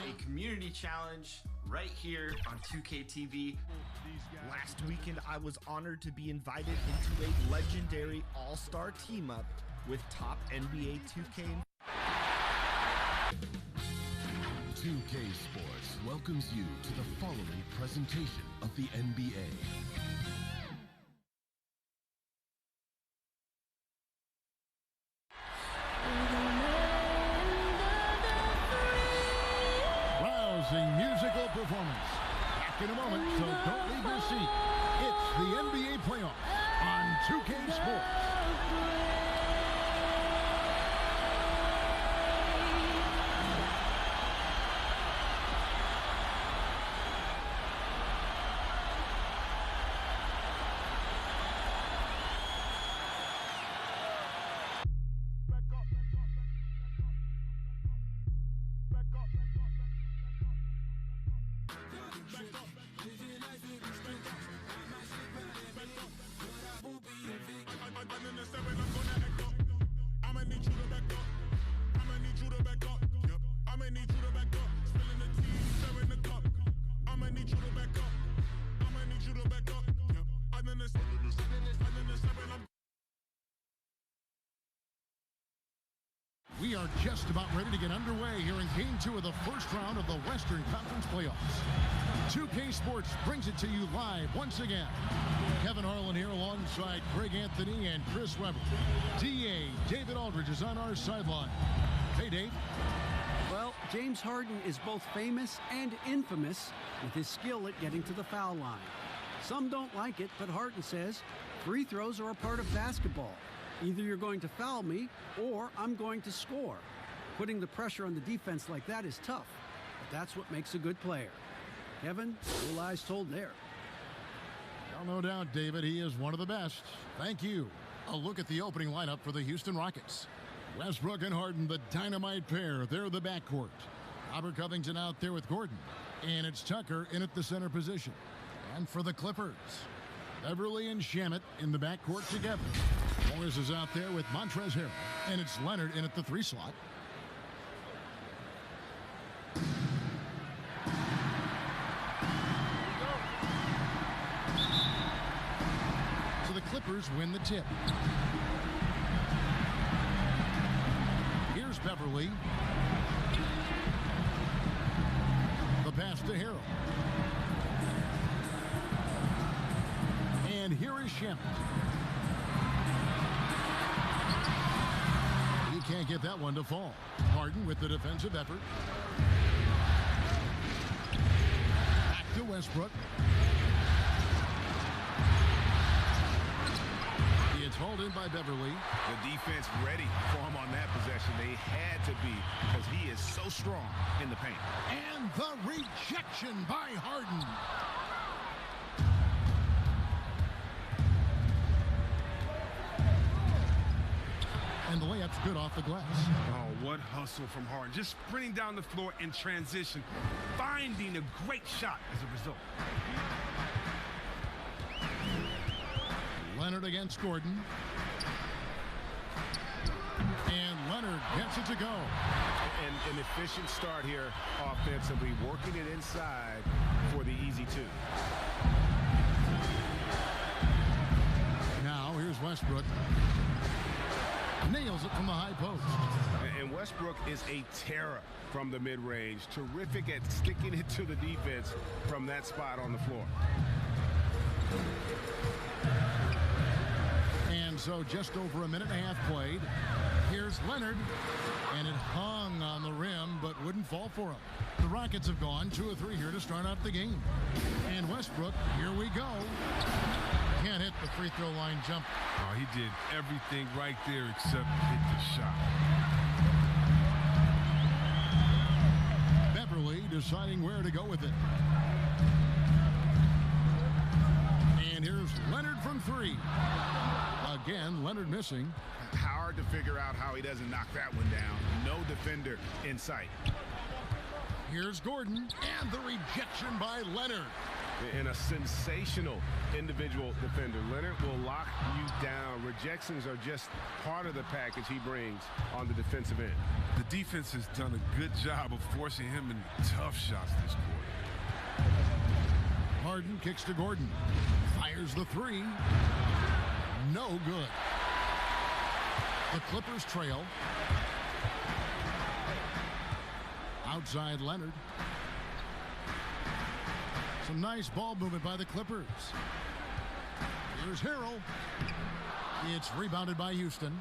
A community challenge right here on 2K TV. Last weekend, I was honored to be invited into a legendary all-star team-up with top NBA 2K. 2K Sports welcomes you to the following presentation of the NBA. Rousing musical performance. Back in a moment, so don't leave your seat. It's the NBA playoffs on 2K Sports. We are just about ready to get underway here in Game 2 of the first round of the Western Conference Playoffs. 2K Sports brings it to you live once again. Kevin Harlan here alongside Greg Anthony and Chris Webber. DA David Aldridge is on our sideline. Hey, Dave. Well, James Harden is both famous and infamous with his skill at getting to the foul line. Some don't like it, but Harden says free throws are a part of basketball. Either you're going to foul me or I'm going to score. Putting the pressure on the defense like that is tough, but that's what makes a good player. Kevin, no lies told there. Well, no doubt, David, he is one of the best. Thank you. A look at the opening lineup for the Houston Rockets. Westbrook and Harden, the dynamite pair. They're the backcourt. Robert Covington out there with Gordon. And it's Tucker in at the center position. And for the Clippers, Beverly and Shamet in the backcourt together. Morris is out there with Montrezl Harrell. And it's Leonard in at the 3 slot. So the Clippers win the tip. Here's Beverly. The pass to Harrell. And here is Shamet. He can't get that one to fall. Harden with the defensive effort. Back to Westbrook. It's hauled in by Beverly. The defense ready for him on that possession. They had to be because he is so strong in the paint. And the rejection by Harden. And the layup's good off the glass. Oh, what hustle from Harden. Just sprinting down the floor in transition, finding a great shot as a result. Leonard against Gordon. And Leonard gets it to go. And an efficient start here offensively, working it inside for the easy 2. Now here's Westbrook. Nails it from the high post. And Westbrook is a terror from the mid-range. Terrific at sticking it to the defense from that spot on the floor. And so just over a minute and a half played. Here's Leonard. And it hung on the rim, but wouldn't fall for him. The Rockets have gone 2 of 3 here to start out the game. And Westbrook, here we go. Can't hit the free throw line jump. Oh, he did everything right there except hit the shot. Beverly deciding where to go with it. And here's Leonard from 3. Again, Leonard missing. Hard to figure out how he doesn't knock that one down. No defender in sight. Here's Gordon, and the rejection by Leonard. And a sensational individual defender. Leonard will lock you down rejections are just part of the package he brings on the defensive end. The defense has done a good job of forcing him into tough shots this quarter. Harden kicks to Gordon. Fires the three. No good. The Clippers trail. Outside Leonard. Some nice ball movement by the Clippers. Here's Harrell. It's rebounded by Houston.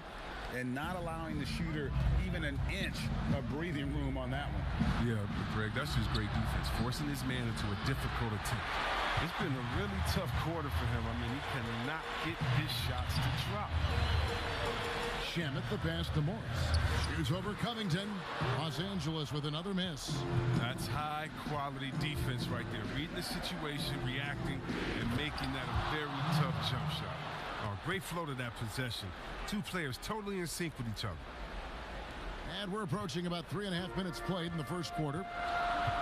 And not allowing the shooter even an inch of breathing room on that one. Yeah, Greg, that's just great defense, forcing his man into a difficult attempt. It's been a really tough quarter for him. I mean, he cannot get his shots to drop. Shamet the pass to Morris. Shoots over Covington. Los Angeles with another miss. That's high-quality defense right there. Reading the situation, reacting, and making that a very tough jump shot. Great flow to that possession. Two players totally in sync with each other. And we're approaching about 3.5 minutes played in the first quarter.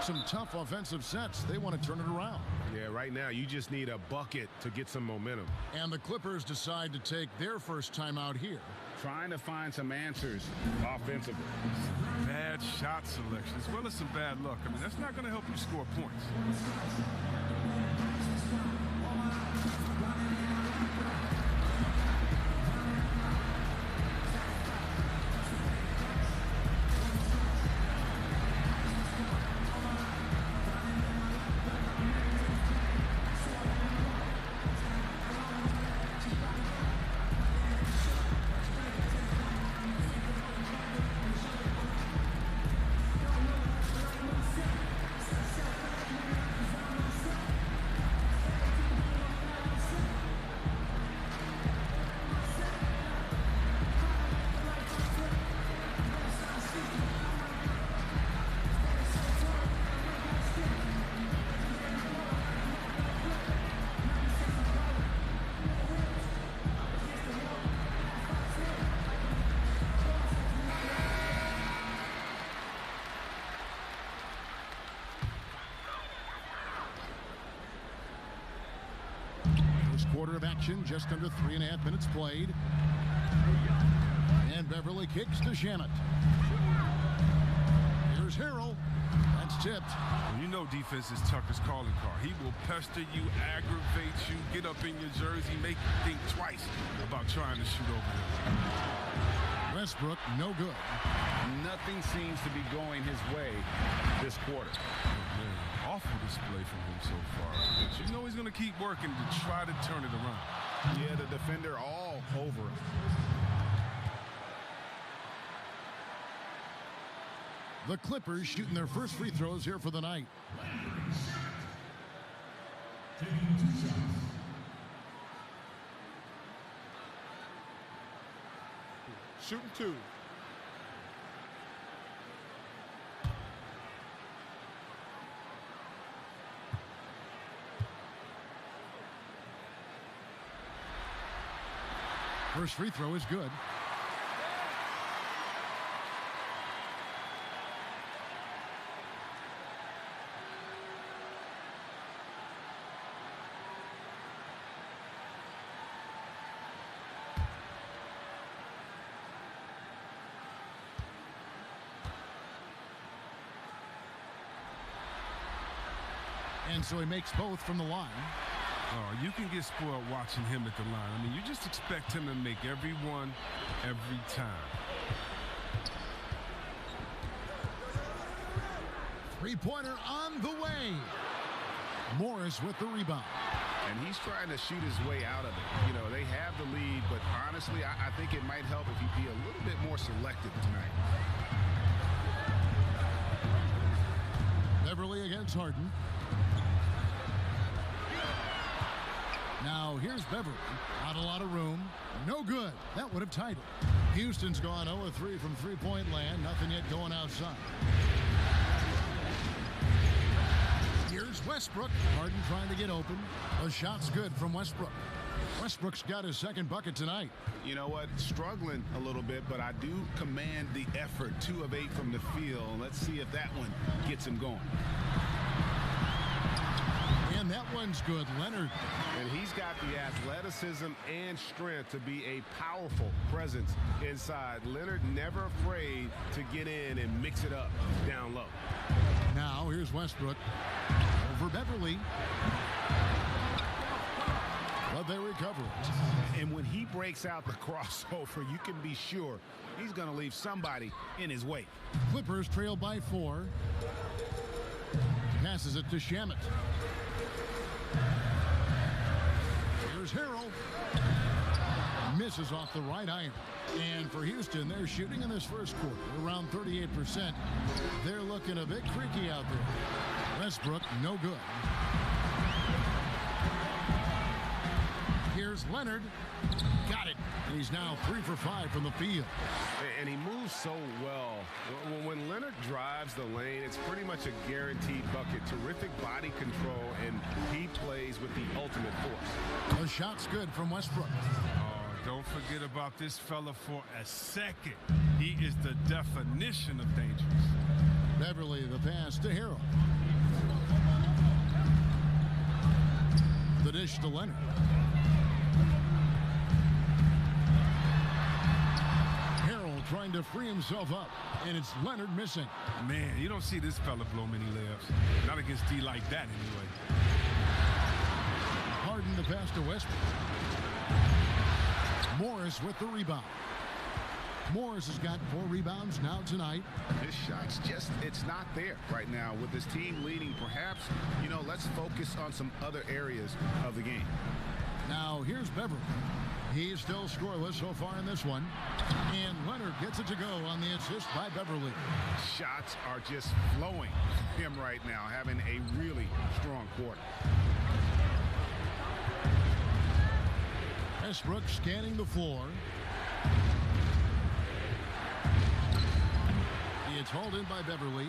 Some tough offensive sets. They want to turn it around. Yeah, right now you just need a bucket to get some momentum. And the Clippers decide to take their first timeout here. Trying to find some answers offensively. Bad shot selection as well as some bad luck. I mean, that's not going to help you score points. Quarter of action, just under 3.5 minutes played. And Beverly kicks to Shamet. Here's Harrell. That's tipped. Well, you know defense is Tucker's calling card. He will pester you, aggravate you, get up in your jersey, make you think twice about trying to shoot over him. Westbrook, no good. Nothing seems to be going his way this quarter. Man, awful display from him so far. But you know he's going to keep working to try to turn it around. Yeah, the defender all over him. The Clippers shooting their first free throws here for the night. Shooting two. First free throw is good. And so he makes both from the line. Oh, you can get spoiled watching him at the line. I mean, you just expect him to make every one, every time. Three-pointer on the way. Morris with the rebound. And he's trying to shoot his way out of it. You know, they have the lead, but honestly, I think it might help if he be a little bit more selective tonight. Beverly against Harden. Now here's Beverly. Not a lot of room. No good. That would have tied it. Houston's gone 0-3 from three-point land. Nothing yet going outside. Here's Westbrook. Harden trying to get open. A shot's good from Westbrook. Westbrook's got his second bucket tonight. You know what? Struggling a little bit, but I do command the effort. 2 of 8 from the field. Let's see if that one gets him going. And that one's good. Leonard. And he's got the athleticism and strength to be a powerful presence inside. Leonard never afraid to get in and mix it up down low. Now here's Westbrook over Beverly. But they recover it. And when he breaks out the crossover, you can be sure he's going to leave somebody in his wake. Clippers trail by 4. Passes it to Shamet. Here's Harrell. Misses off the right iron. And for Houston, they're shooting in this first quarter around 38%. They're looking a bit creaky out there. Westbrook, no good. Here's Leonard. Got it. And he's now 3 for 5 from the field. And he moves so well. When Leonard drives the lane, it's pretty much a guaranteed bucket. Terrific body control, and he plays with the ultimate force. The shot's good from Westbrook. Oh, don't forget about this fella for a second. He is the definition of dangerous. Beverly, the pass to Harrell. The dish to Leonard. Trying to free himself up, and it's Leonard missing. Man, you don't see this fella blow many layups. Not against D like that, anyway. Harden the pass to Westbrook. Morris with the rebound. Morris has got 4 rebounds now tonight. His shot's just, it's not there right now. With his team leading, perhaps, let's focus on some other areas of the game. Now, here's Beverly. He's still scoreless so far in this one. And Leonard gets it to go on the assist by Beverly. Shots are just flowing from him right now, having a really strong quarter. Westbrook scanning the floor. It's hauled in by Beverly.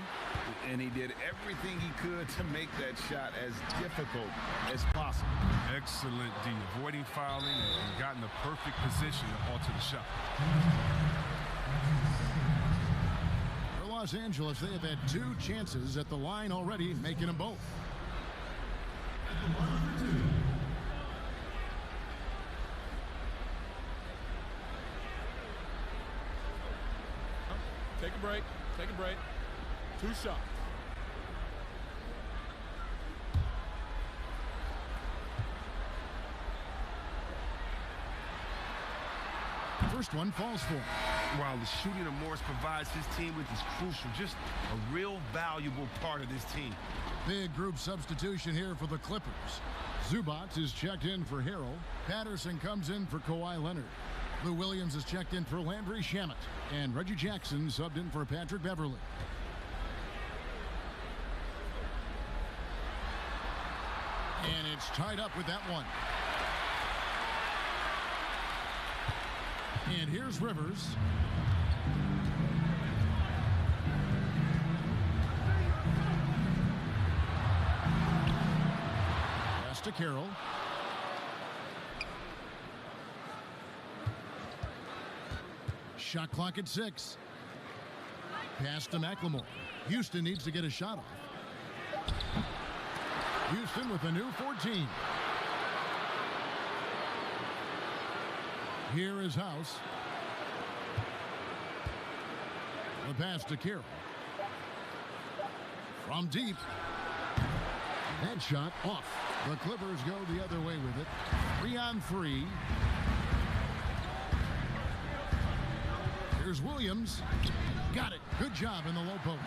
And he did everything he could to make that shot as difficult as possible. Excellent D, avoiding fouling and got in the perfect position to alter the shot. For Los Angeles, they have had 2 chances at the line already, making them both. Take a break. Take a break. 2 shots. First one falls for him. While the shooting of Morris provides his team with is crucial, just a real valuable part of this team. Big group substitution here for the Clippers. Zubac is checked in for Harrell. Patterson comes in for Kawhi Leonard. Lou Williams is checked in for Landry Shamet. And Reggie Jackson subbed in for Patrick Beverly. And it's tied up with that one. And here's Rivers. Pass to Carroll. Shot clock at 6. Pass to McLemore. Houston needs to get a shot off. Houston with a new 14. Here is House. The pass to Carroll. From deep. That shot off. The Clippers go the other way with it. 3-on-3. Here's Williams. Got it. Good job in the low post.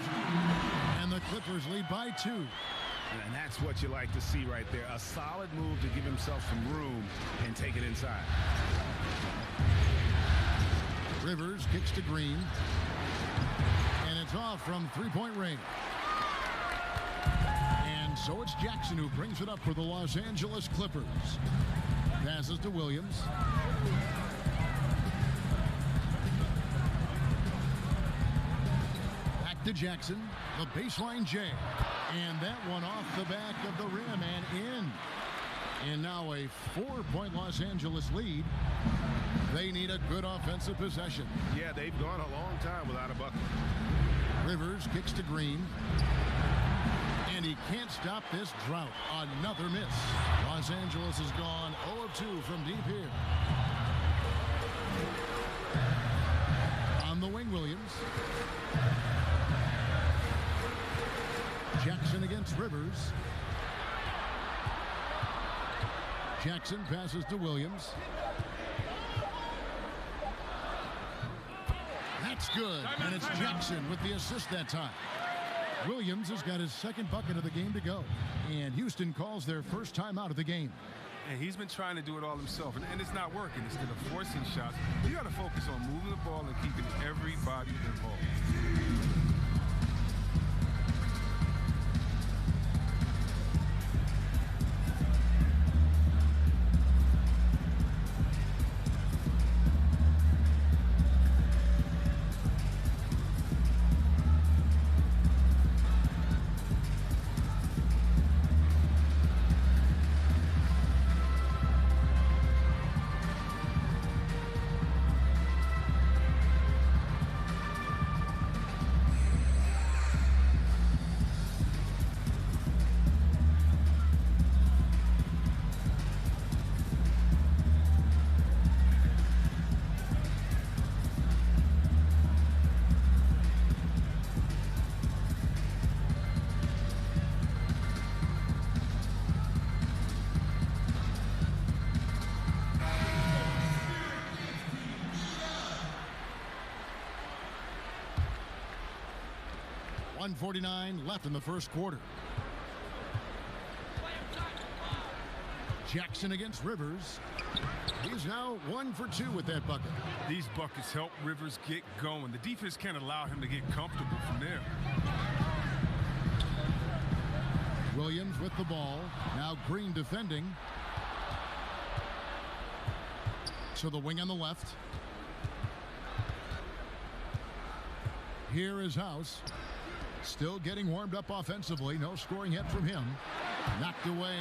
And the Clippers lead by 2. And that's what you like to see right there. A solid move to give himself some room and take it inside. Rivers kicks to Green. And it's off from 3-point range. And so it's Jackson who brings it up for the Los Angeles Clippers. Passes to Williams. Back to Jackson. The baseline J. And that one off the back of the rim and in. And now a 4-point Los Angeles lead. They need a good offensive possession. Yeah, they've gone a long time without a bucket. Rivers kicks to Green. And he can't stop this drought. Another miss. Los Angeles has gone 0 of 2 from deep here. On the wing, Williams. Jackson against Rivers. Jackson passes to Williams. That's good, and it's Jackson with the assist that time. Williams has got his second bucket of the game to go, and Houston calls their first timeout of the game. And he's been trying to do it all himself, and it's not working. Instead of forcing shots, you got to focus on moving the ball and keeping everybody involved. .149 left in the first quarter. Jackson against Rivers. He's now 1 for 2 with that bucket. These buckets help Rivers get going. The defense can't allow him to get comfortable from there. Williams with the ball. Now Green defending. So the wing on the left. Here is House. Still getting warmed up offensively. No scoring yet from him. Knocked away.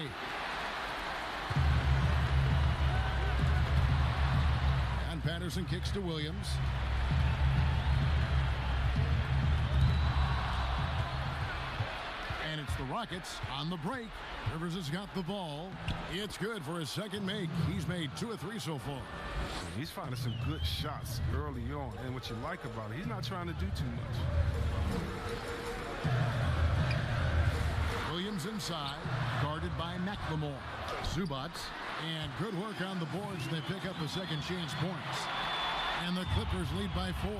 And Patterson kicks to Williams. And it's the Rockets on the break. Rivers has got the ball. It's good for his second make. He's made 2 of 3 so far. He's finding some good shots early on. And what you like about it, he's not trying to do too much. Williams inside, guarded by McLemore. Zubac, and good work on the boards. They pick up the second chance points. And the Clippers lead by 4.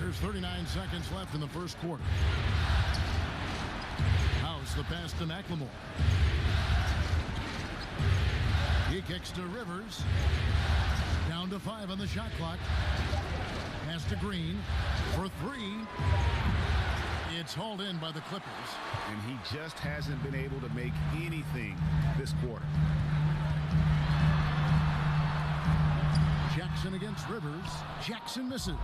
There's 39 seconds left in the first quarter. House, the pass to McLemore. He kicks to Rivers. Down to 5 on the shot clock. Pass to Green for 3. It's hauled in by the Clippers. And he just hasn't been able to make anything this quarter. Jackson against Rivers. Jackson misses.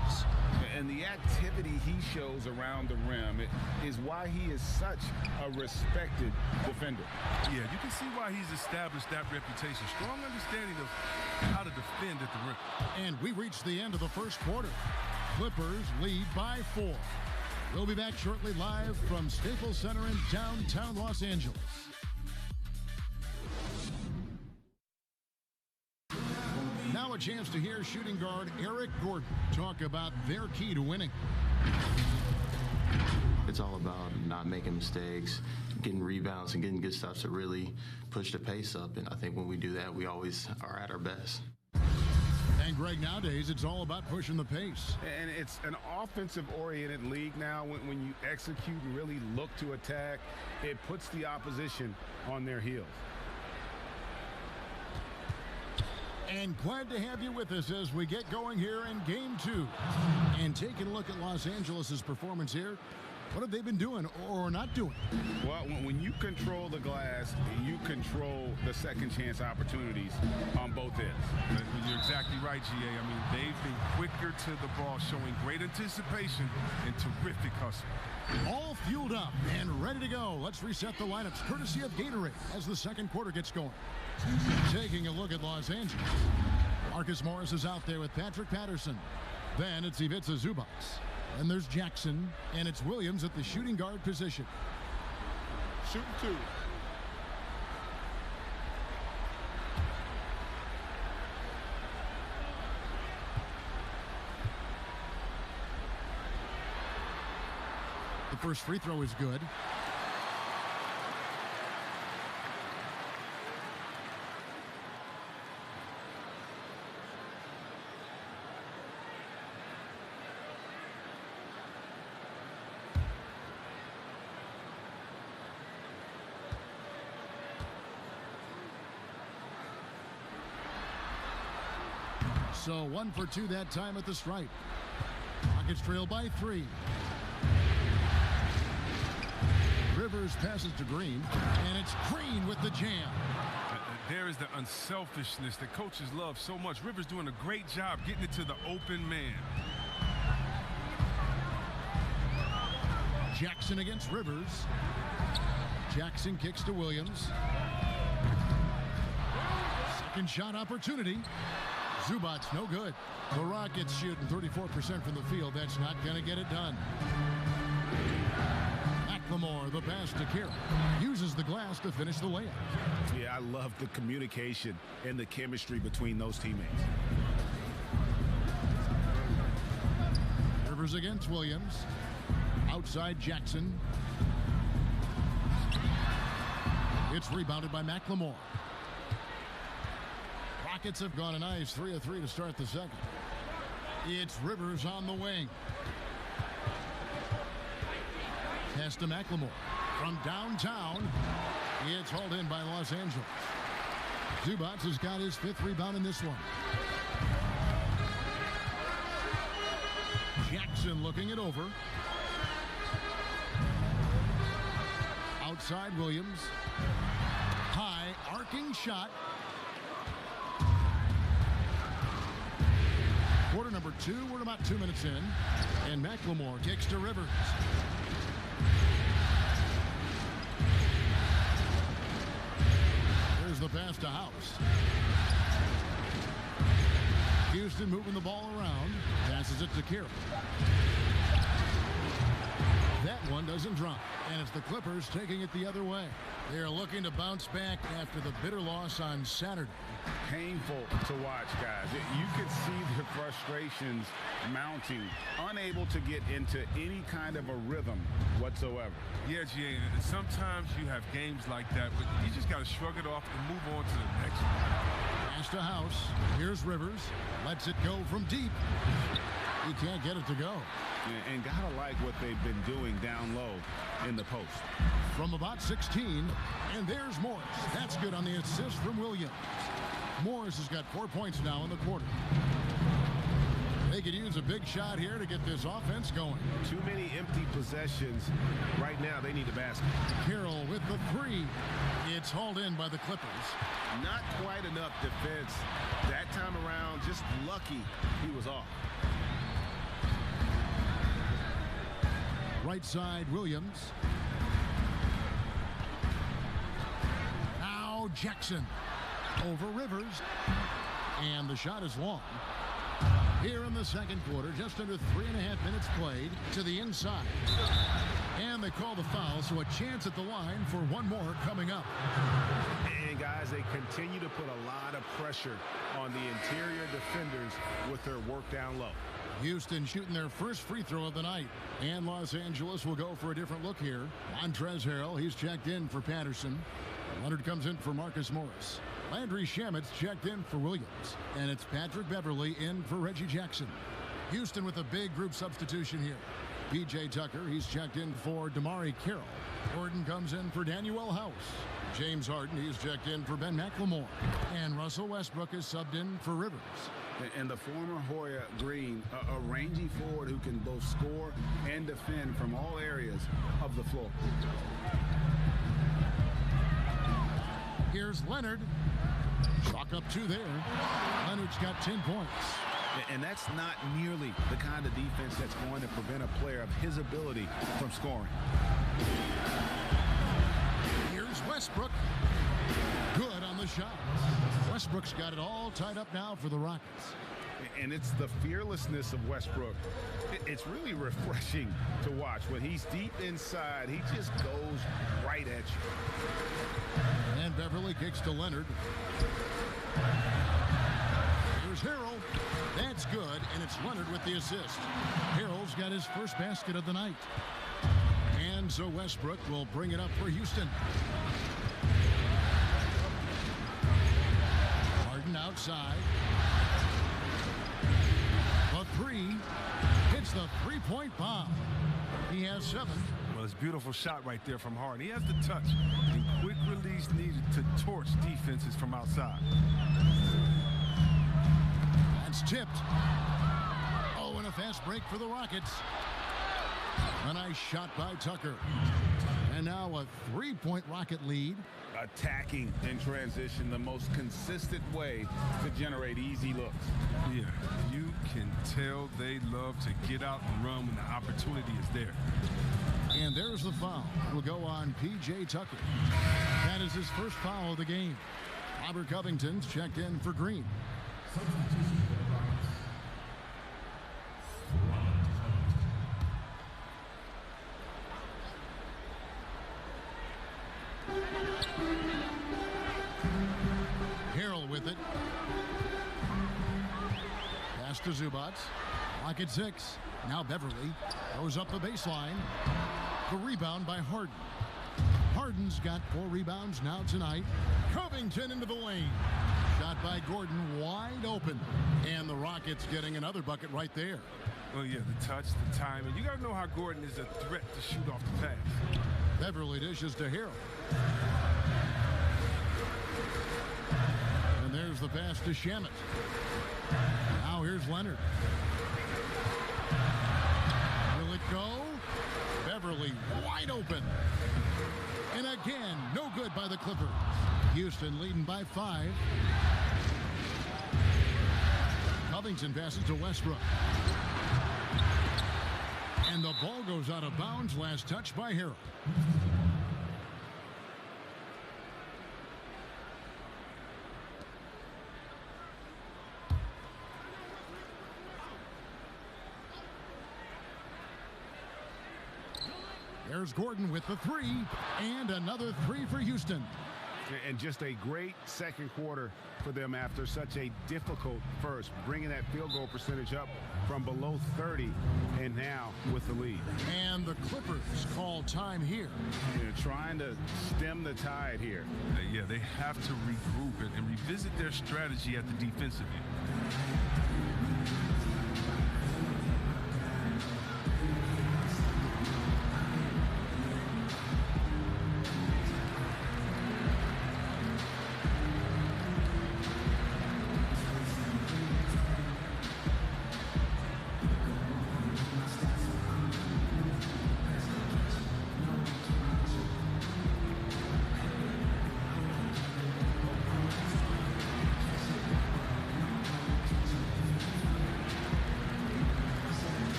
And the activity he shows around the rim is why he is such a respected defender. Yeah, you can see why he's established that reputation. Strong understanding of how to defend at the rim. And we reach the end of the first quarter. Clippers lead by 4. We'll be back shortly live from Staples Center in downtown Los Angeles. Now a chance to hear shooting guard Eric Gordon talk about their key to winning. It's all about not making mistakes, getting rebounds, and getting good stops to really push the pace up. And I think when we do that, we always are at our best. And Greg, nowadays, it's all about pushing the pace. And it's an offensive-oriented league now. When you execute and really look to attack, it puts the opposition on their heels. And glad to have you with us as we get going here in Game 2. And taking a look at Los Angeles' performance here. What have they been doing or not doing? Well, when you control the glass, you control the second chance opportunities on both ends. You're exactly right, GA. I mean, they've been quicker to the ball, showing great anticipation and terrific hustle. All fueled up and ready to go. Let's reset the lineups courtesy of Gatorade as the second quarter gets going. Taking a look at Los Angeles. Marcus Morris is out there with Patrick Patterson. Then it's Ivica Zubac. And there's Jackson, and it's Williams at the shooting guard position. Shooting 2. The first free throw is good. So 1 for 2 that time at the stripe. Rockets trail by 3. Rivers passes to Green, and it's Green with the jam. There is the unselfishness that coaches love so much. Rivers doing a great job getting it to the open man. Jackson against Rivers. Jackson kicks to Williams. Second shot opportunity. Zubac's no good. The Rockets shooting 34% from the field. That's not going to get it done. McLemore, the pass to Carroll. Uses the glass to finish the layup. Yeah, I love the communication and the chemistry between those teammates. Rivers against Williams. Outside Jackson. It's rebounded by McLemore. Rockets have gone a nice 3 of 3 to start the second. It's Rivers on the wing. Pass to McLemore. From downtown, it's hauled in by Los Angeles. Zubac has got his 5th rebound in this one. Jackson looking it over. Outside Williams. High arcing shot. Quarter number 2, we're about 2 minutes in. And McLemore kicks to Rivers. There's the pass to House. Houston moving the ball around. Passes it to Carroll. That one doesn't drop. And it's the Clippers taking it the other way. They're looking to bounce back after the bitter loss on Saturday. Painful to watch, guys. You can see the frustrations mounting, unable to get into any kind of a rhythm whatsoever. Yeah, GA, and sometimes you have games like that, but you just got to shrug it off and move on to the next one. Pass to House. Here's Rivers. Lets it go from deep. He can't get it to go. And gotta like what they've been doing down low in the post. From about 16, and there's Morris. That's good on the assist from Williams. Morris has got 4 points now in the quarter. They could use a big shot here to get this offense going. Too many empty possessions. Right now, they need a basket. Carroll with the 3. It's hauled in by the Clippers. Not quite enough defense that time around. Just lucky he was off. Right side, Williams. Now Jackson over Rivers. And the shot is long. Here in the second quarter, just under 3.5 minutes played to the inside. And they call the foul, so a chance at the line for one more coming up. And guys, they continue to put a lot of pressure on the interior defenders with their work down low. Houston shooting their first free throw of the night. And Los Angeles will go for a different look here. Montrezl Harrell, he's checked in for Patterson. Leonard comes in for Marcus Morris. Landry Shamit's checked in for Williams. And it's Patrick Beverly in for Reggie Jackson. Houston with a big group substitution here. P.J. Tucker, he's checked in for Damari Carroll. Gordon comes in for Danuel House. James Harden, he's checked in for Ben McLemore. And Russell Westbrook is subbed in for Rivers. And the former Hoya Green, a rangy forward who can both score and defend from all areas of the floor. Here's Leonard. Chalk up 2 there. Leonard's got 10 points. And that's not nearly the kind of defense that's going to prevent a player of his ability from scoring. Here's Westbrook. Good on the shot. Westbrook's got it all tied up now for the Rockets. And it's the fearlessness of Westbrook. It's really refreshing to watch. When he's deep inside, he just goes right at you. And Beverly kicks to Leonard. Here's Harrell. That's good, and it's Leonard with the assist. Harrell's got his first basket of the night. And so Westbrook will bring it up for Houston. Harden outside. The three hits the three-point bomb. He has 7. Well, it's a beautiful shot right there from Harden. He has the touch and quick release needed to torch defenses from outside. That's tipped. Oh, and a fast break for the Rockets. A nice shot by Tucker. And now a three-point Rocket lead. Attacking in transition, the most consistent way to generate easy looks. Yeah, you can tell they love to get out and run when the opportunity is there. And there's the foul. Will go on P.J. Tucker. That is his first foul of the game. Robert Covington's checked in for Green. Harrell with it. Pass to Zubac. Rocket 6. Now Beverly goes up the baseline. The rebound by Harden. Harden's got 4 rebounds now tonight. Covington into the lane. Shot by Gordon wide open. And the Rockets getting another bucket right there. Oh, yeah, the touch, the timing. You got to know how Gordon is a threat to shoot off the pass. Beverly dishes to Harrell. And there's the pass to Shamet. Now here's Leonard. Will it go? Beverly wide open. And again, no good by the Clippers. Houston leading by 5. Covington passes to Westbrook. And the ball goes out of bounds. Last touch by Harrell. There's Gordon with the 3, and another 3 for Houston. And just a great second quarter for them after such a difficult first, bringing that field goal percentage up from below 30 and now with the lead. And the Clippers call time here. Trying to stem the tide here. Yeah, they have to regroup and revisit their strategy at the defensive end.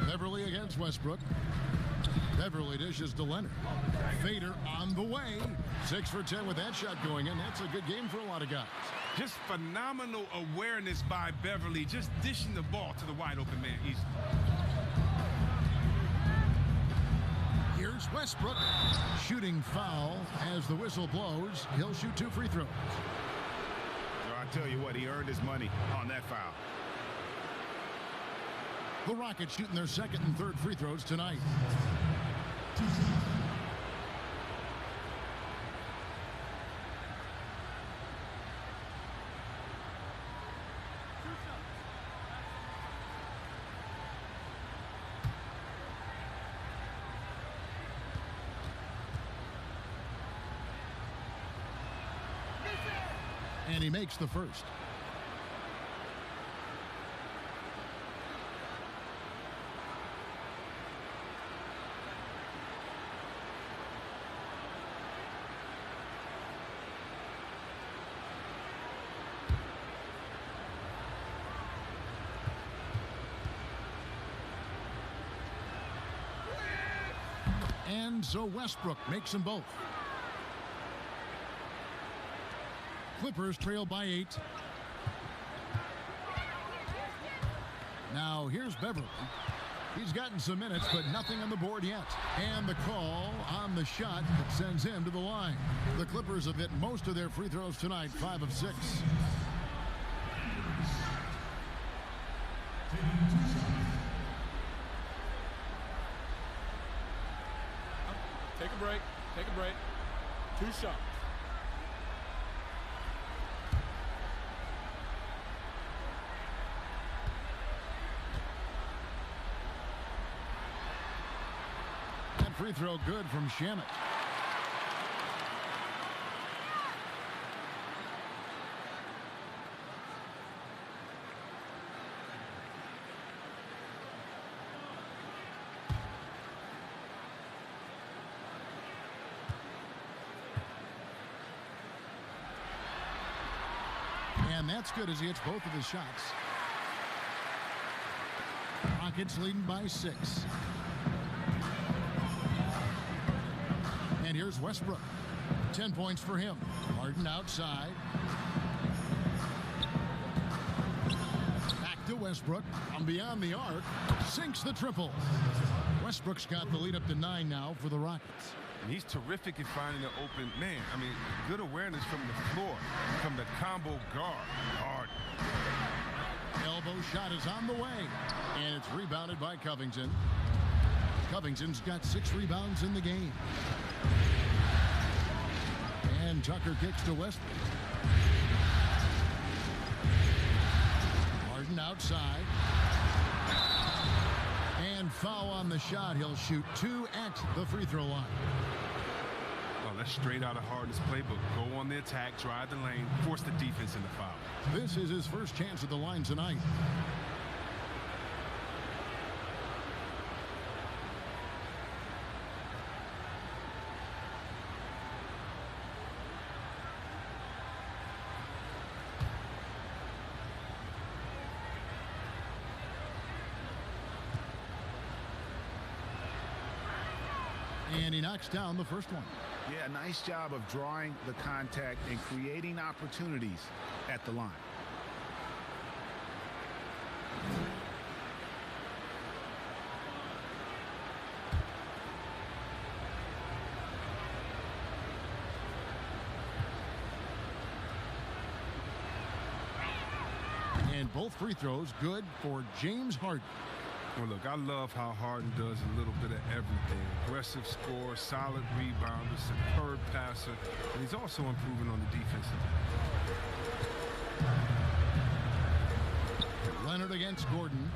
Beverly against Westbrook. Beverly dishes to Leonard. Fader on the way. 6 for 10 with that shot going in. That's a good game for a lot of guys. Just phenomenal awareness by Beverly, just dishing the ball to the wide open man easily. Here's Westbrook. Shooting foul as the whistle blows. He'll shoot 2 free throws. I tell you what, he earned his money on that foul. The Rockets shooting their second and third free throws tonight. And he makes the first. And so Westbrook makes them both. Clippers trail by 8. Now here's Beverly. He's gotten some minutes, but nothing on the board yet. And the call on the shot that sends him to the line. The Clippers have hit most of their free throws tonight, 5 of 6. Take a break. Take a break. 2 shots. That free throw good from Shamet. And that's good as he hits both of his shots. Rockets leading by 6. And here's Westbrook. 10 points for him. Harden outside. Back to Westbrook. From beyond the arc. Sinks the triple. Westbrook's got the lead up to 9 now for the Rockets. And he's terrific at finding an open man. I mean, good awareness from the floor, from the combo guard. Hard. Elbow shot is on the way. And it's rebounded by Covington. Covington's got 6 rebounds in the game. And Tucker kicks to Westbrook. Harden outside. And foul on the shot. He'll shoot 2 at the free throw line. Oh, that's straight out of Harden's playbook. Go on the attack, drive the lane, force the defense into foul. This is his first chance at the line tonight. And he knocks down the first one. Yeah, nice job of drawing the contact and creating opportunities at the line. And both free throws good for James Harden. Well, look, I love how Harden does a little bit of everything. Aggressive scorer, solid rebounder, superb passer, and he's also improving on the defensive end. Leonard against Gordon.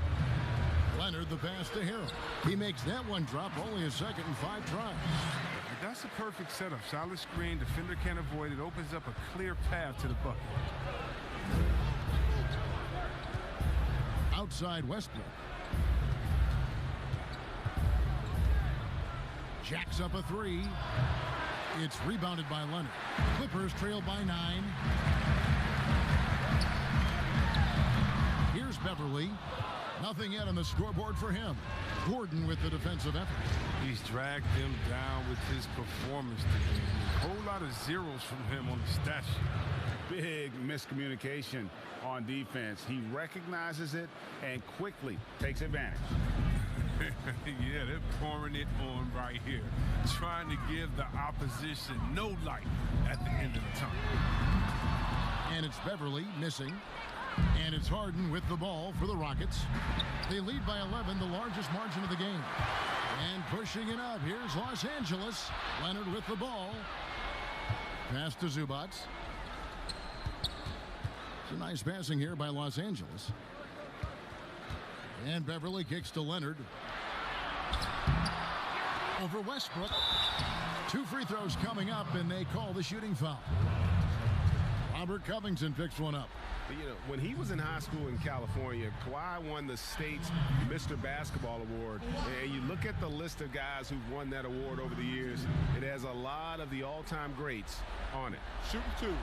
Leonard the pass to Harrell. He makes that one drop, only a second and 5 tries. That's a perfect setup. Solid screen, defender can't avoid it, opens up a clear path to the bucket. Outside Westbrook. Jacks up a 3. It's rebounded by Leonard. Clippers trail by 9. Here's Beverly. Nothing yet on the scoreboard for him. Gordon with the defensive effort. He's dragged them down with his performance today. A whole lot of zeros from him on the stat sheet. Big miscommunication on defense. He recognizes it and quickly takes advantage. Yeah, they're pouring it on right here. Trying to give the opposition no light at the end of the tunnel. And it's Beverly missing. And it's Harden with the ball for the Rockets. They lead by 11, the largest margin of the game. And pushing it up, here's Los Angeles. Leonard with the ball. Pass to Zubac. It's a nice passing here by Los Angeles. And Beverly kicks to Leonard. Over Westbrook. 2 free throws coming up, and they call the shooting foul. Robert Covington picks one up. You know, when he was in high school in California, Kawhi won the state's Mr. Basketball Award. And you look at the list of guys who've won that award over the years, it has a lot of the all-time greats on it. Shooting two.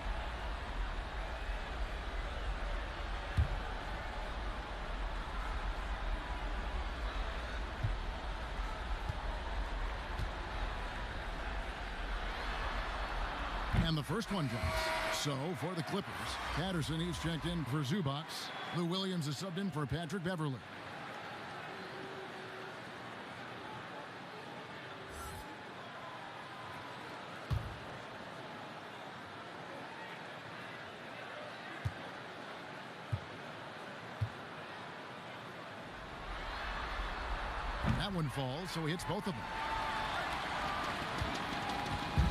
And the first one drops. So for the Clippers, Patterson, he's checked in for Zubac. Lou Williams is subbed in for Patrick Beverly. That one falls, so he hits both of them.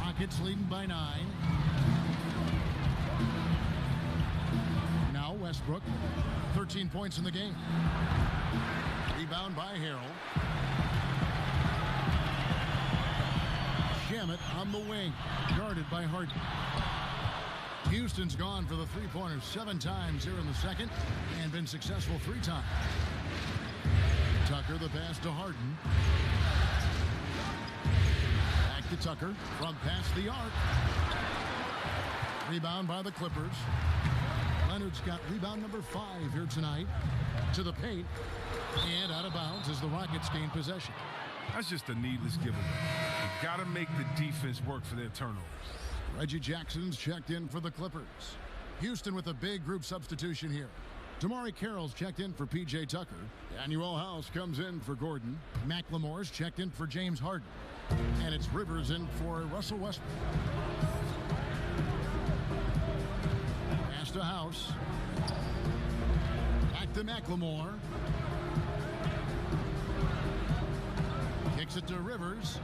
Rockets leading by 9. Now Westbrook, 13 points in the game. Rebound by Harrell. Shamet on the wing, guarded by Harden. Houston's gone for the three-pointers 7 times here in the second and been successful 3 times. Tucker, the pass to Harden. Back to Tucker from past the arc. Rebound by the Clippers. Leonard's got rebound number 5 here tonight. To the paint. And out of bounds as the Rockets gain possession. That's just a needless giveaway. You got to make the defense work for their turnovers. Reggie Jackson's checked in for the Clippers. Houston with a big group substitution here. Damari Carroll's checked in for P.J. Tucker. Daniel House comes in for Gordon. McLemore's checked in for James Harden. And it's Rivers in for Russell Westbrook. Pass to House. Back to McLemore. Kicks it to Rivers.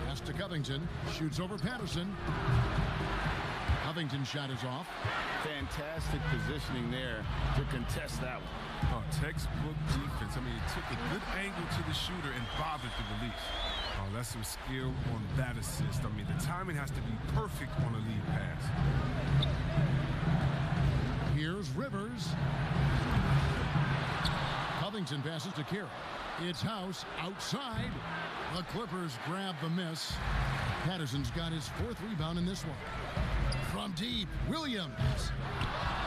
Pass to Covington. Shoots over Patterson. Covington's shot is off. Fantastic positioning there to contest that one. Oh, textbook defense. I mean, it took a good angle to the shooter and bothered the release. Oh, that's some skill on that assist. I mean, the timing has to be perfect on a lead pass. Here's Rivers. Covington passes to Carroll. It's House outside. The Clippers grab the miss. Patterson's got his 4th rebound in this one. From deep, Williams.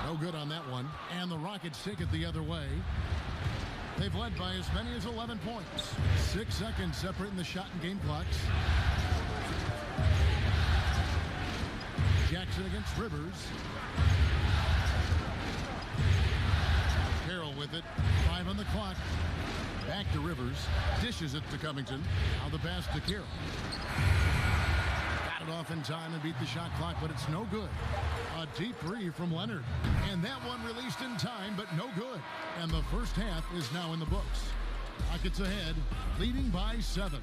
No good on that one. And the Rockets take it the other way. They've led by as many as 11 points. 6 seconds separating the shot and game clocks. Jackson against Rivers. Carroll with it. 5 on the clock. Back to Rivers. Dishes it to Covington. Now the pass to Carroll. Got it off in time and beat the shot clock, but it's no good. A deep 3 from Leonard. And that one released in time, but no good. And the first half is now in the books. Rockets ahead, leading by 7.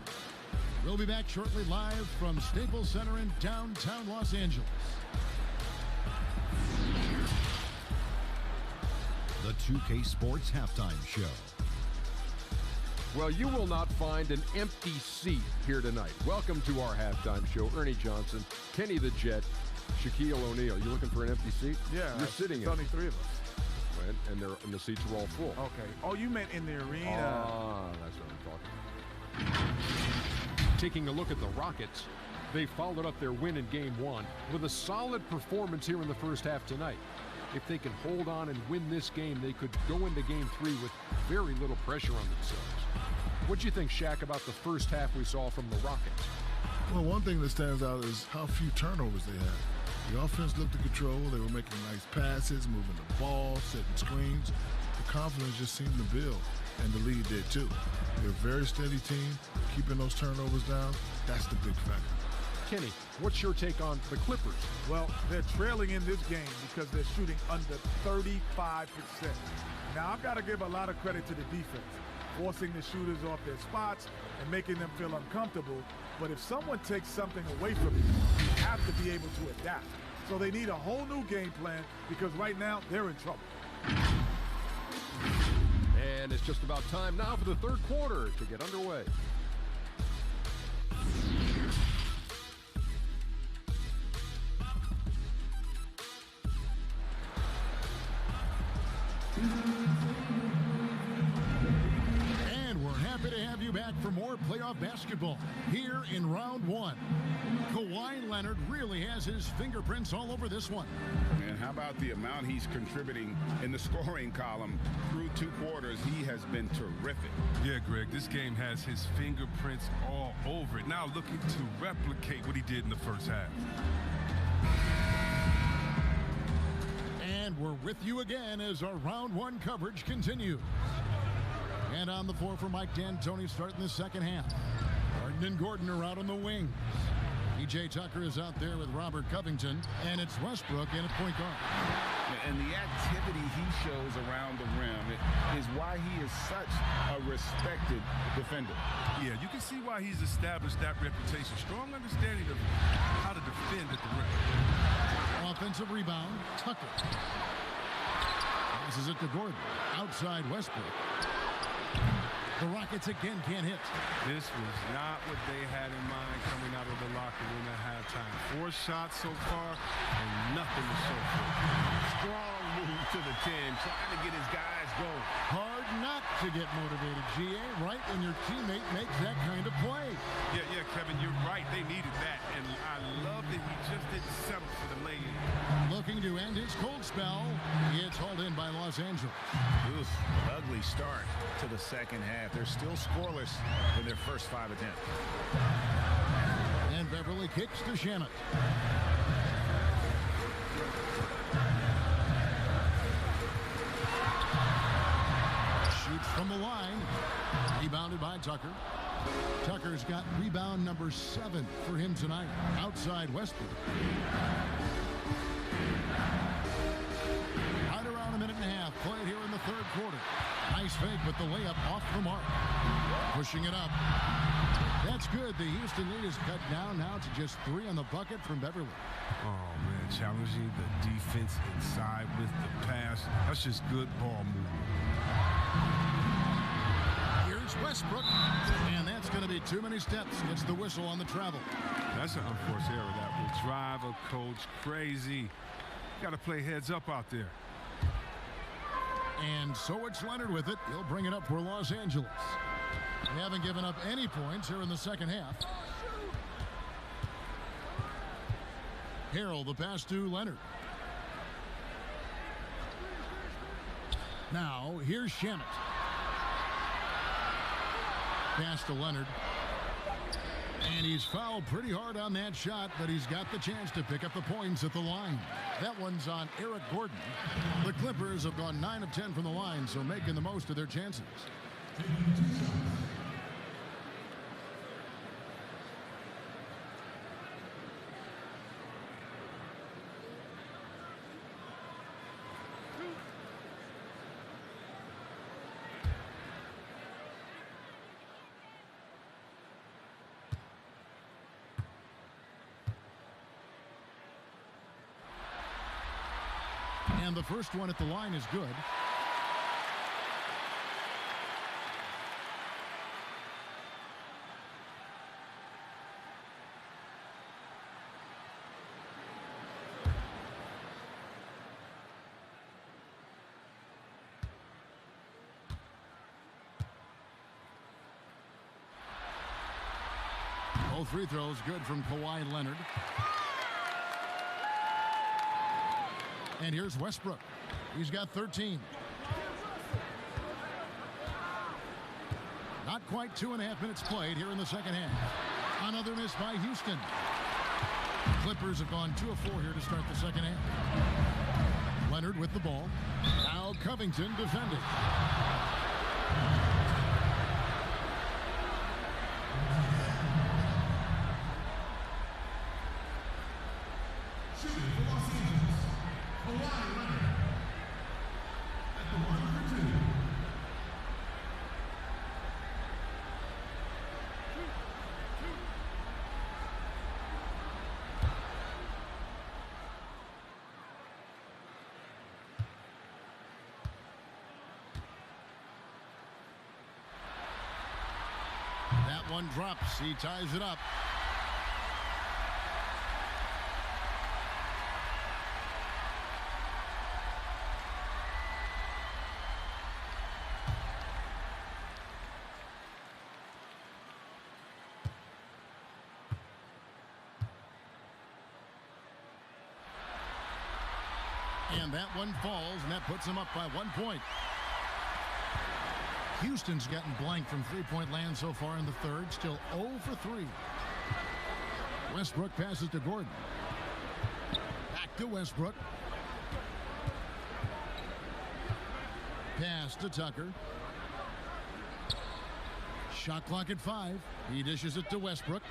We'll be back shortly live from Staples Center in downtown Los Angeles. The 2K Sports Halftime Show. Well, you will not find an empty seat here tonight. Welcome to our halftime show. Ernie Johnson, Kenny the Jet, Shaquille O'Neal. You looking for an empty seat? Yeah. You're sitting in. There's only 3 of us. And the seats are all full. Okay. Oh, you meant in the arena. Ah, that's what I'm talking about. Taking a look at the Rockets, they followed up their win in Game 1 with a solid performance here in the first half tonight. If they can hold on and win this game, they could go into Game 3 with very little pressure on themselves. What do you think, Shaq, about the first half we saw from the Rockets? Well, one thing that stands out is how few turnovers they had. The offense looked in control. They were making nice passes, moving the ball, setting screens. The confidence just seemed to build, and the lead did too. They're a very steady team, keeping those turnovers down. That's the big factor. Kenny, what's your take on the Clippers? Well, they're trailing in this game because they're shooting under 35%. Now, I've got to give a lot of credit to the defense, forcing the shooters off their spots and making them feel uncomfortable. But if someone takes something away from you, you have to be able to adapt. So they need a whole new game plan because right now they're in trouble. And it's just about time now for the third quarter to get underway. for more playoff basketball here in round one. Kawhi Leonard really has his fingerprints all over this one. And how about the amount he's contributing in the scoring column through 2 quarters? He has been terrific. Yeah, Greg, this game has his fingerprints all over it. Now looking to replicate what he did in the first half. And we're with you again as our round one coverage continues. And on the floor for Mike D'Antoni starting the second half. Harden and Gordon are out on the wings. P.J. Tucker is out there with Robert Covington, and it's Westbrook in at point guard. And the activity he shows around the rim is why he is such a respected defender. Yeah, you can see why he's established that reputation. Strong understanding of how to defend at the rim. Offensive rebound, Tucker. Passes it to Gordon. Outside Westbrook. The Rockets again can't hit. This was not what they had in mind coming out of the locker room at halftime. 4 shots so far and nothing to show for it. Strong move to the 10, trying to get his guys going. Hard not to get motivated, GA, right when your teammate makes that kind of play. Yeah, Kevin, you're right. They needed that, and I love that he just didn't settle for the lay-in. Looking to end his cold spell, it's hauled in by Los Angeles. Oof, ugly start to the second half. They're still scoreless in their first 5 attempts. And Beverly kicks to Shamet. Shoots from the line. Rebounded by Tucker. Tucker's got rebound number 7 for him tonight. Outside Westbrook. Right around a minute and a half played here in the third quarter. Nice fake, but the layup off the mark. Pushing it up. That's good. The Houston lead is cut down now to just 3 on the bucket from Beverly. Oh, man, challenging the defense inside with the pass. That's just good ball movement. Here's Westbrook, and that's going to be too many steps. Gets the whistle on the travel. That's an unforced error that will drive a coach crazy. Got to play heads up out there. And so it's Leonard with it. He'll bring it up for Los Angeles. They haven't given up any points here in the second half. Harrell, the pass to Leonard. Now, here's Shamet. Pass to Leonard. And he's fouled pretty hard on that shot, but he's got the chance to pick up the points at the line. That one's on Eric Gordon. The Clippers have gone 9 of 10 from the line, so making the most of their chances. And the first one at the line is good. Both free throws good from Kawhi Leonard. And here's Westbrook. He's got 13. Not quite 2.5 minutes played here in the second half. Another miss by Houston. Clippers have gone 2 of 4 here to start the second half. Leonard with the ball. Now Covington defending. That one drops. He ties it up. that one falls, and that puts them up by 1 point. Houston's gotten blank from three-point land so far in the third. Still 0 for 3. Westbrook passes to Gordon. Back to Westbrook. Pass to Tucker. Shot clock at 5. He dishes it to Westbrook.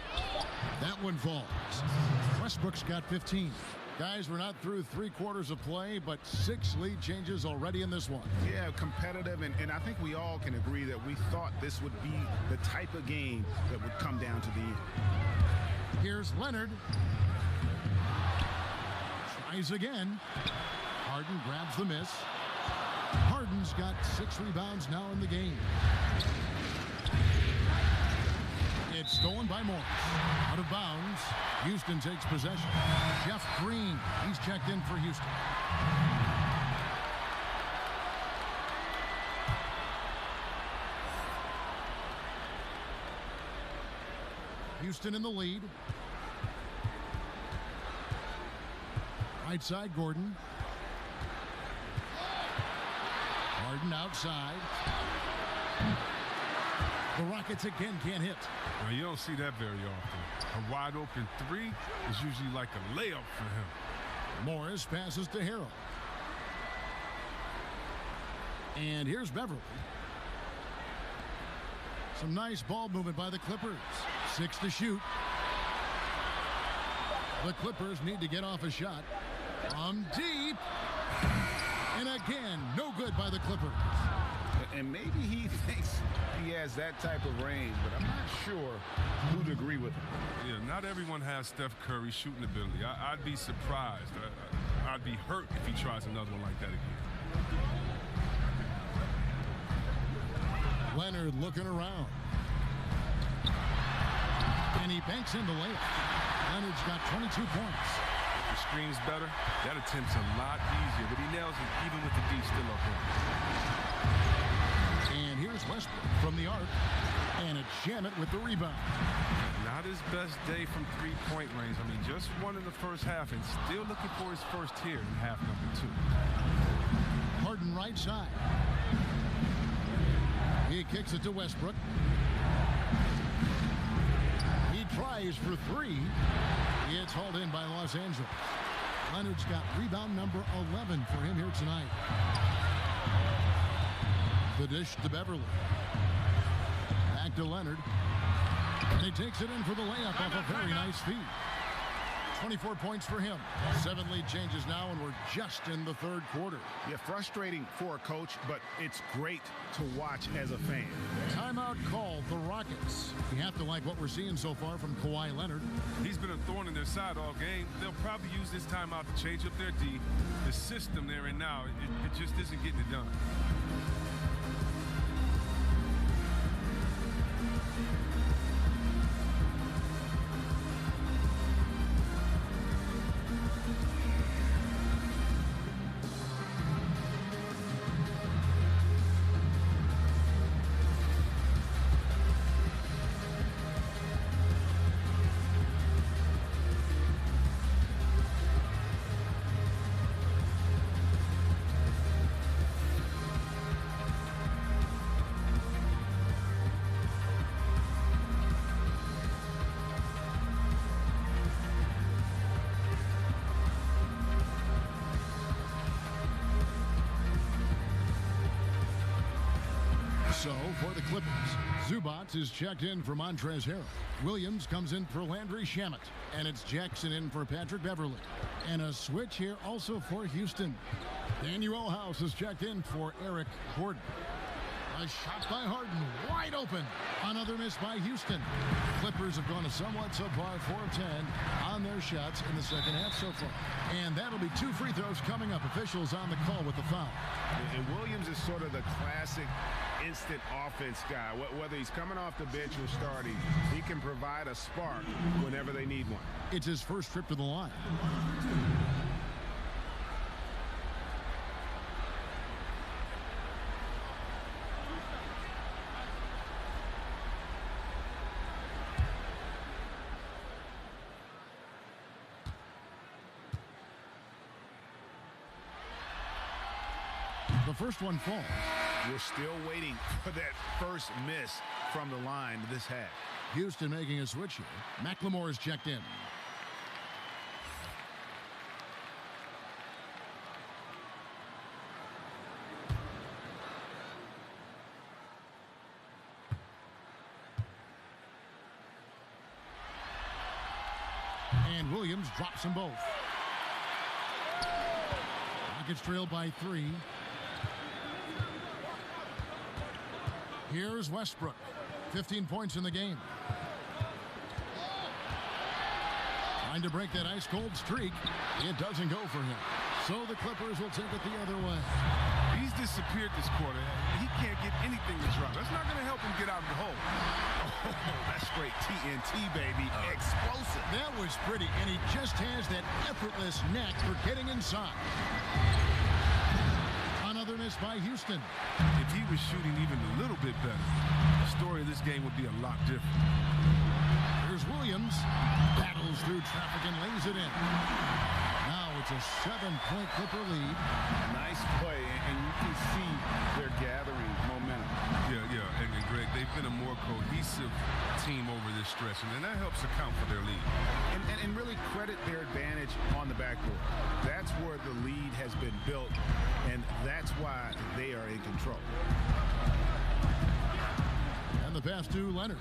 That one falls. Westbrook's got 15. Guys, we're not through 3/4 of play, but 6 lead changes already in this one. Yeah, competitive, and I think we all can agree that we thought this would be the type of game that would come down to the end. Here's Leonard. Tries again. Harden grabs the miss. Harden's got 6 rebounds now in the game. It's stolen by Morris. Out of bounds. Houston takes possession. Jeff Green. He's checked in for Houston. Houston in the lead. Right side, Gordon. Harden outside. The Rockets again can't hit. Now, you don't see that very often. A wide open 3 is usually like a layup for him. Morris passes to Harrell. And here's Beverly. Some nice ball movement by the Clippers. 6 to shoot. The Clippers need to get off a shot. From deep. And again, no good by the Clippers. And maybe he thinks he has that type of range, but I'm not sure who'd agree with him. Yeah, not everyone has Steph Curry's shooting ability. I'd be surprised. I'd be hurt if he tries another one like that again. Leonard looking around. And he banks in the layup. Leonard's got 22 points. The screen's better. That attempt's a lot easier, but he nails it even with the D still up there. And here's Westbrook from the arc. And a Janet with the rebound. Not his best day from three-point range. I mean, just won in the first half and still looking for his first here in half number 2. Harden right side. He kicks it to Westbrook. He tries for 3. It's hauled in by Los Angeles. Leonard's got rebound number 11 for him here tonight. The dish to Beverly. Back to Leonard. And he takes it in for the layup off a very nice feed. 24 points for him. 7 lead changes now, and we're just in the third quarter. Yeah, frustrating for a coach, but it's great to watch as a fan. Timeout called the Rockets. You have to like what we're seeing so far from Kawhi Leonard. He's been a thorn in their side all game. They'll probably use this timeout to change up their D. The system they're in now, it just isn't getting it done. So, for the Clippers, Zubac is checked in for Montrezl Harrell. Williams comes in for Landry Shamet. And it's Jackson in for Patrick Beverly. And a switch here also for Houston. Daniel House is checked in for Eric Gordon. A shot by Harden, wide open. Another miss by Houston. Clippers have gone a somewhat subpar 4 of 10 on their shots in the second half so far. And that'll be 2 free throws coming up. Officials on the call with the foul. And Williams is sort of the classic instant offense guy. Whether he's coming off the bench or starting, he can provide a spark whenever they need one. It's his first trip to the line. The first one falls. We're still waiting for that first miss from the line this half. Houston making a switch here. McLemore is checked in. And Williams drops them both. Rockets trail by 3. Here's Westbrook. 15 points in the game. Trying to break that ice-cold streak. It doesn't go for him. So the Clippers will take it the other way. He's disappeared this quarter. He can't get anything to drop. That's not going to help him get out of the hole. Oh, that's straight TNT, baby. Explosive. That was pretty, and he just has that effortless knack for getting inside. Another miss by Houston. If he was shooting even a little bit better, the story of this game would be a lot different. Here's Williams. Battles through traffic and lays it in. Now it's a 7-point Clipper lead. Nice play, and you can see they're gathering momentum. Yeah, and Greg, they've been a more cohesive team over this stretch, and that helps account for their lead. And really credit their advantage on the backcourt. That's where the lead has been built, and that's why they are in control. And the pass to Leonard.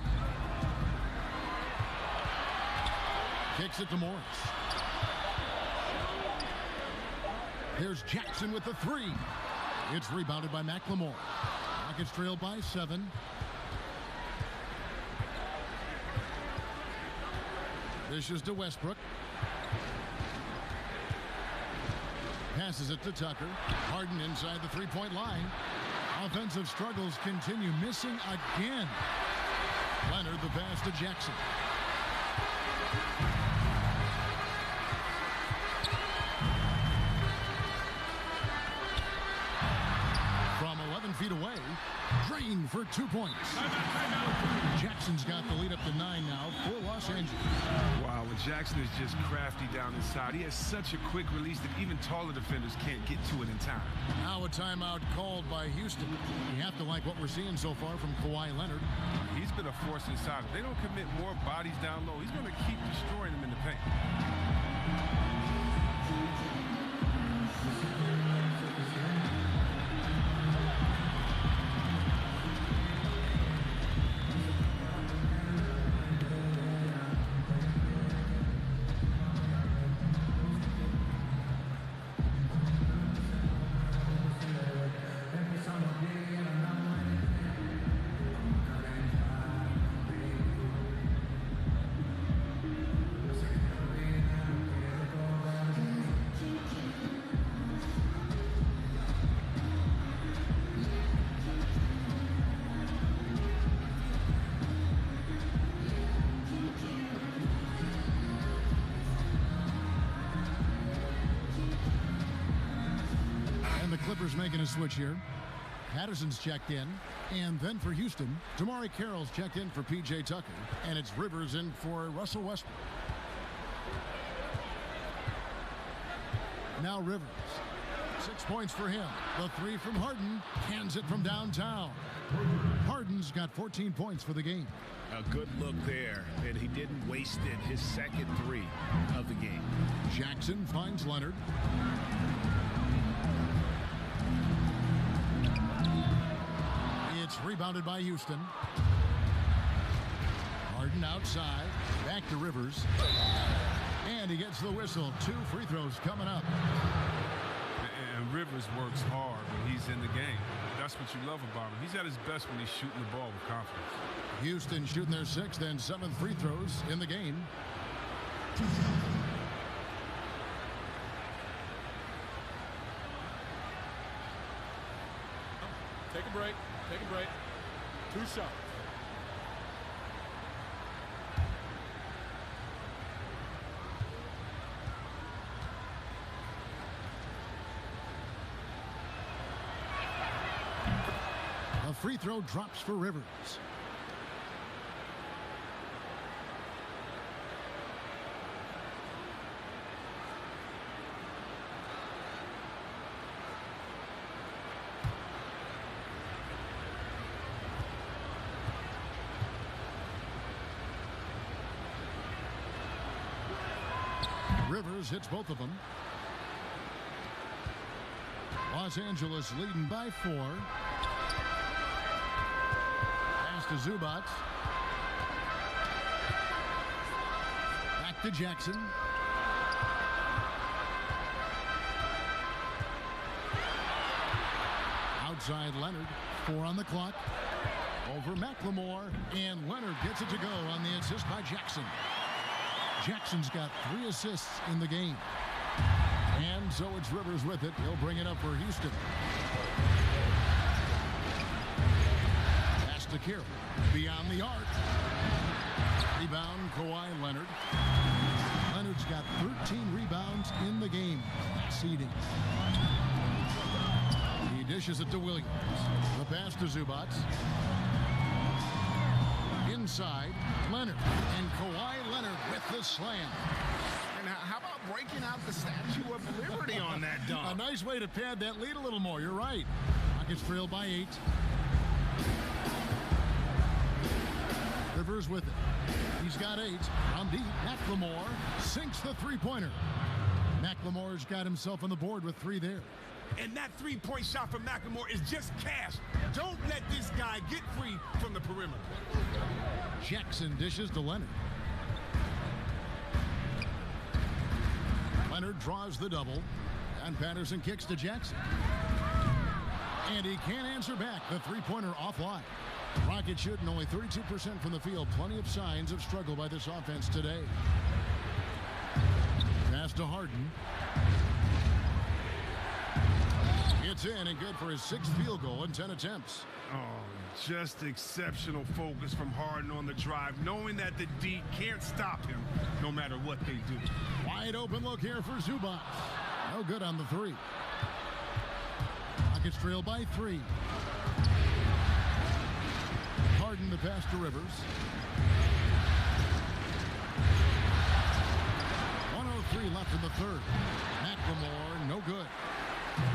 Kicks it to Morris. There's Jackson with the 3. It's rebounded by McLemore. Rockets trail by 7. Dishes to Westbrook. Passes it to Tucker. Harden inside the 3-point line. Offensive struggles continue. Missing again. Leonard the pass to Jackson. From 11 feet away, Drain for 2 points. Jackson's got the lead up to 9 now for Los Angeles. Wow, and Jackson is just crafty down inside. He has such a quick release that even taller defenders can't get to it in time. Now a timeout called by Houston. You have to like what we're seeing so far from Kawhi Leonard. He's been a force inside. If they don't commit more bodies down low, he's going to keep destroying them in the paint. Clippers making a switch here. Patterson's checked in. And then for Houston, Damari Carroll's checked in for P.J. Tucker. And it's Rivers in for Russell Westbrook. Now Rivers. 6 points for him. The 3 from Harden. Hands it from downtown. Harden's got 14 points for the game. A good look there, and he didn't waste it. His second 3 of the game. Jackson finds Leonard. It's rebounded by Houston. Harden outside. Back to Rivers. And he gets the whistle. 2 free throws coming up. And Rivers works hard when he's in the game. That's what you love about him. He's at his best when he's shooting the ball with confidence. Houston shooting their 6th and 7th free throws in the game. Take a break. Take a break. 2 shots. A free throw drops for Rivers. Rivers hits both of them. Los Angeles leading by 4. Pass to Zubac. Back to Jackson. Outside Leonard. 4 on the clock. Over McLemore. And Leonard gets it to go on the assist by Jackson. Jackson's got 3 assists in the game. And so it's Rivers with it. He'll bring it up for Houston. Pass to Carroll. Beyond the arc. Rebound, Kawhi Leonard. Leonard's got 13 rebounds in the game. Seeding. He dishes it to Williams. The pass to Zubac. Inside, Leonard. And Kawhi Leonard with the slam. And how about breaking out the Statue of Liberty on that dunk? A nice way to pad that lead a little more. You're right. Rockets trail by 8. Rivers with it. He's got 8. From deep, McLemore sinks the three-pointer. McLemore's got himself on the board with 3 there. And that three-point shot from McLemore is just cash. Don't let this guy get free from the perimeter. Jackson dishes to Leonard. Leonard draws the double. And Patterson kicks to Jackson. And he can't answer back. The three-pointer offline. Rockets shooting only 32% from the field. Plenty of signs of struggle by this offense today. Pass to Harden. It's in and good for his 6th field goal in 10 attempts. Oh, just exceptional focus from Harden on the drive, knowing that the D can't stop him no matter what they do. Wide open look here for Zubac. No good on the 3. Rockets trail by 3. Harden the pass to Rivers. 1:03 left in the 3rd. McLemore, no good.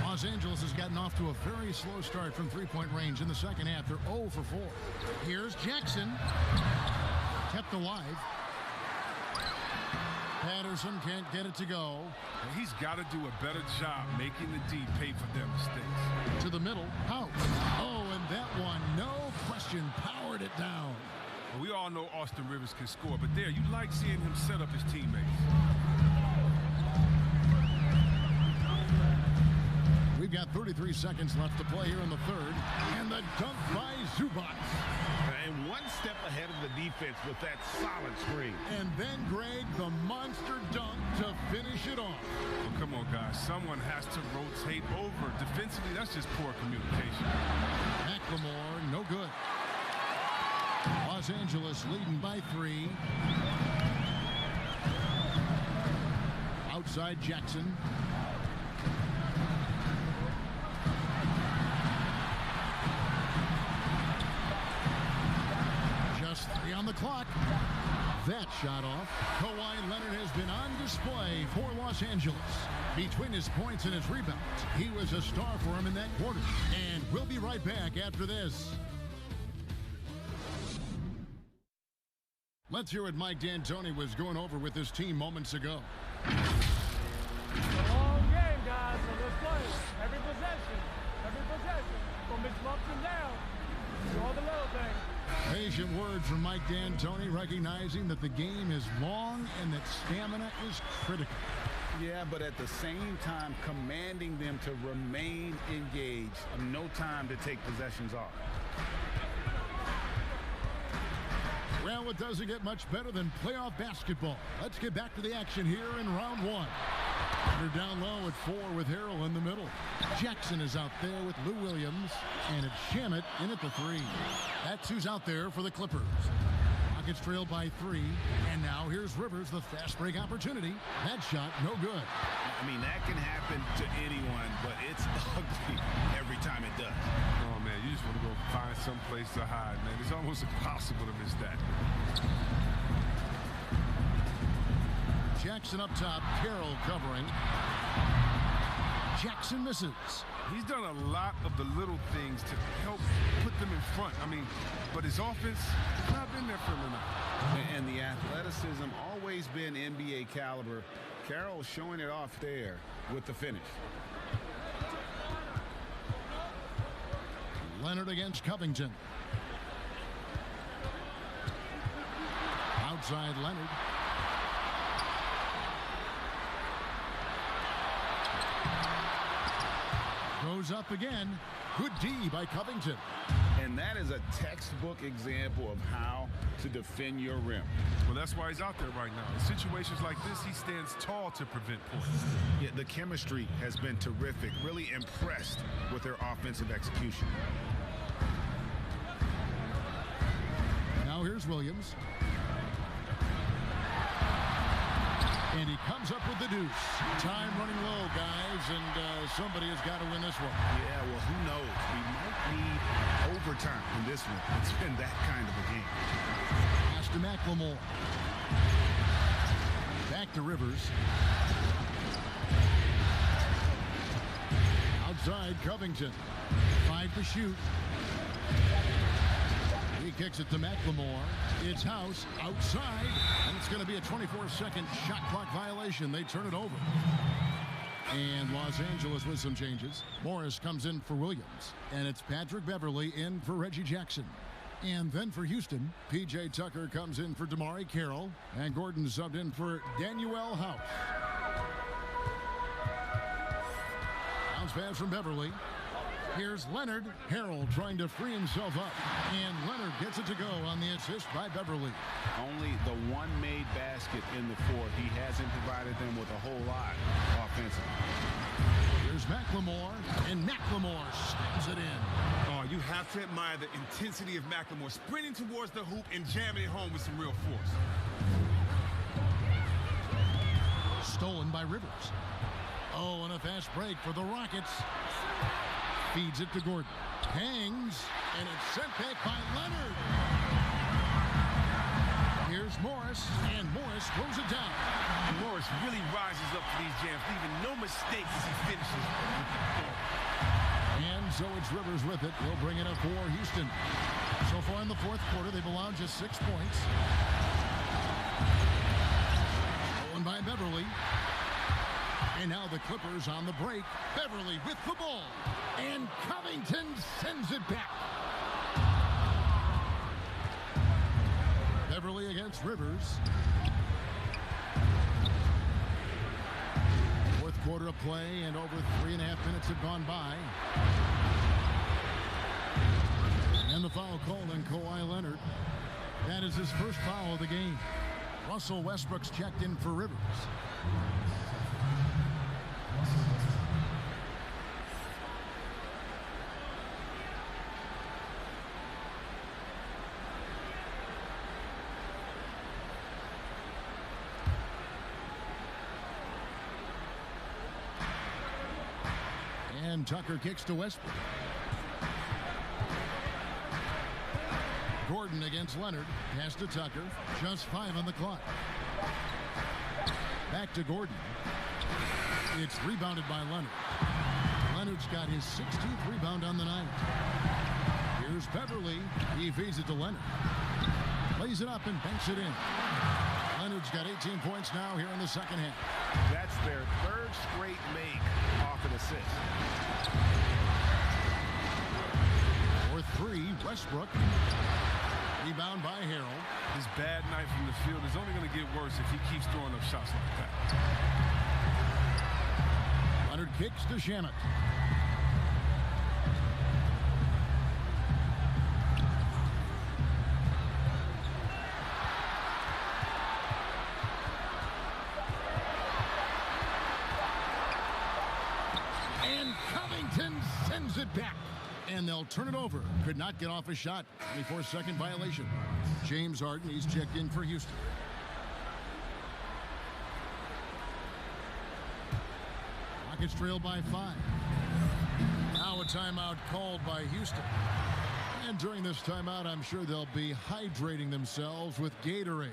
Los Angeles has gotten off to a very slow start from three-point range in the second half. They're 0 for 4. Here's Jackson. Kept alive. Patterson can't get it to go. He's got to do a better job making the D pay for their mistakes. To the middle. House. Oh, and that one, no question, powered it down. Well, we all know Austin Rivers can score, but there, you like seeing him set up his teammates. We've got 33 seconds left to play here in the 3rd. And the dunk by Zubac. And one step ahead of the defense with that solid screen. And then, Greg, the monster dunk to finish it off. Well, come on, guys. Someone has to rotate over. Defensively, that's just poor communication. McLemore, no good. Los Angeles leading by 3. Outside Jackson. Just 3 on the clock. That shot off. Kawhi Leonard has been on display for Los Angeles. Between his points and his rebounds, he was a star for him in that quarter. And we'll be right back after this. Let's hear what Mike D'Antoni was going over with his team moments ago. It's a long game, guys, so let's play. Every possession. Gonna be ups and downs. Do all the little things. Patient words from Mike D'Antoni, recognizing that the game is long and that stamina is critical. Yeah, but at the same time, commanding them to remain engaged. No time to take possessions off. Well, it doesn't get much better than playoff basketball. Let's get back to the action here in round 1. They're down low at 4 with Harrell in the middle. Jackson is out there with Lou Williams, and it's Shamet in at the 3. That's who's out there for the Clippers. Rockets trail by 3, and now here's Rivers, the fast break opportunity. That shot, no good. I mean, that can happen to anyone, but it's ugly every time it does. Oh, man, you just want to go find some place to hide, man. It's almost impossible to miss that. Jackson up top, Carroll covering. Jackson misses. He's done a lot of the little things to help put them in front. I mean, but his offense has not been there for him enough. And the athleticism always been NBA caliber. Carroll showing it off there with the finish. Leonard against Covington. Outside Leonard. Goes up again. Good D by Covington. And that is a textbook example of how to defend your rim. Well, that's why he's out there right now. In situations like this, he stands tall to prevent points. Yeah, the chemistry has been terrific. Really impressed with their offensive execution. Now here's Williams. And he comes up with the deuce. Time running low, guys, and somebody has got to win this one. Yeah, well, who knows? We might need overtime in this one. It's been that kind of a game. Pass to McLemore. Back to Rivers. Outside Covington. 5 to shoot. He kicks it to McLemore. It's House outside, and it's going to be a 24-second shot clock violation. They turn it over. And Los Angeles with some changes. Morris comes in for Williams, and it's Patrick Beverly in for Reggie Jackson. And then for Houston, P.J. Tucker comes in for Damari Carroll, and Gordon subbed in for Danuel House. Bounce pass from Beverly. Here's Leonard. Harrell trying to free himself up. And Leonard gets it to go on the assist by Beverly. Only the one made basket in the fourth. He hasn't provided them with a whole lot offensively. Here's McLemore. And McLemore slams it in. Oh, you have to admire the intensity of McLemore sprinting towards the hoop and jamming it home with some real force. Stolen by Rivers. Oh, and a fast break for the Rockets. Feeds it to Gordon. Hangs, and it's sent back by Leonard. Here's Morris, and Morris throws it down. Morris really rises up to these jams, leaving no mistakes as he finishes with the ball. And so it's Rivers with it. He'll bring it up for Houston. So far in the fourth quarter, they've allowed just 6 points. Stolen by Beverly. And now the Clippers on the break. Beverly with the ball. And Covington sends it back. Beverly against Rivers. Fourth quarter of play, and over 3.5 minutes have gone by. And the foul called on Kawhi Leonard. That is his first foul of the game. Russell Westbrook's checked in for Rivers. And Tucker kicks to Westbrook. Gordon against Leonard. Pass to Tucker. Just 5 on the clock. Back to Gordon. It's rebounded by Leonard. Leonard's got his 16th rebound on the night. Here's Beverly. He feeds it to Leonard. Lays it up and banks it in. Leonard's got 18 points now here in the second half. That's their third straight make off an assist. For 3, Westbrook. Rebound by Harrell. His bad night from the field is only going to get worse if he keeps throwing up shots like that. Leonard kicks to Shamet. And Covington sends it back. And they'll turn it over. Could not get off a shot. 24-second violation. James Harden, he's checked in for Houston. Rockets trail by 5. Now a timeout called by Houston. And during this timeout, I'm sure they'll be hydrating themselves with Gatorade.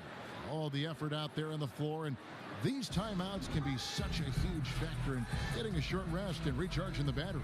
All the effort out there on the floor, and these timeouts can be such a huge factor in getting a short rest and recharging the battery.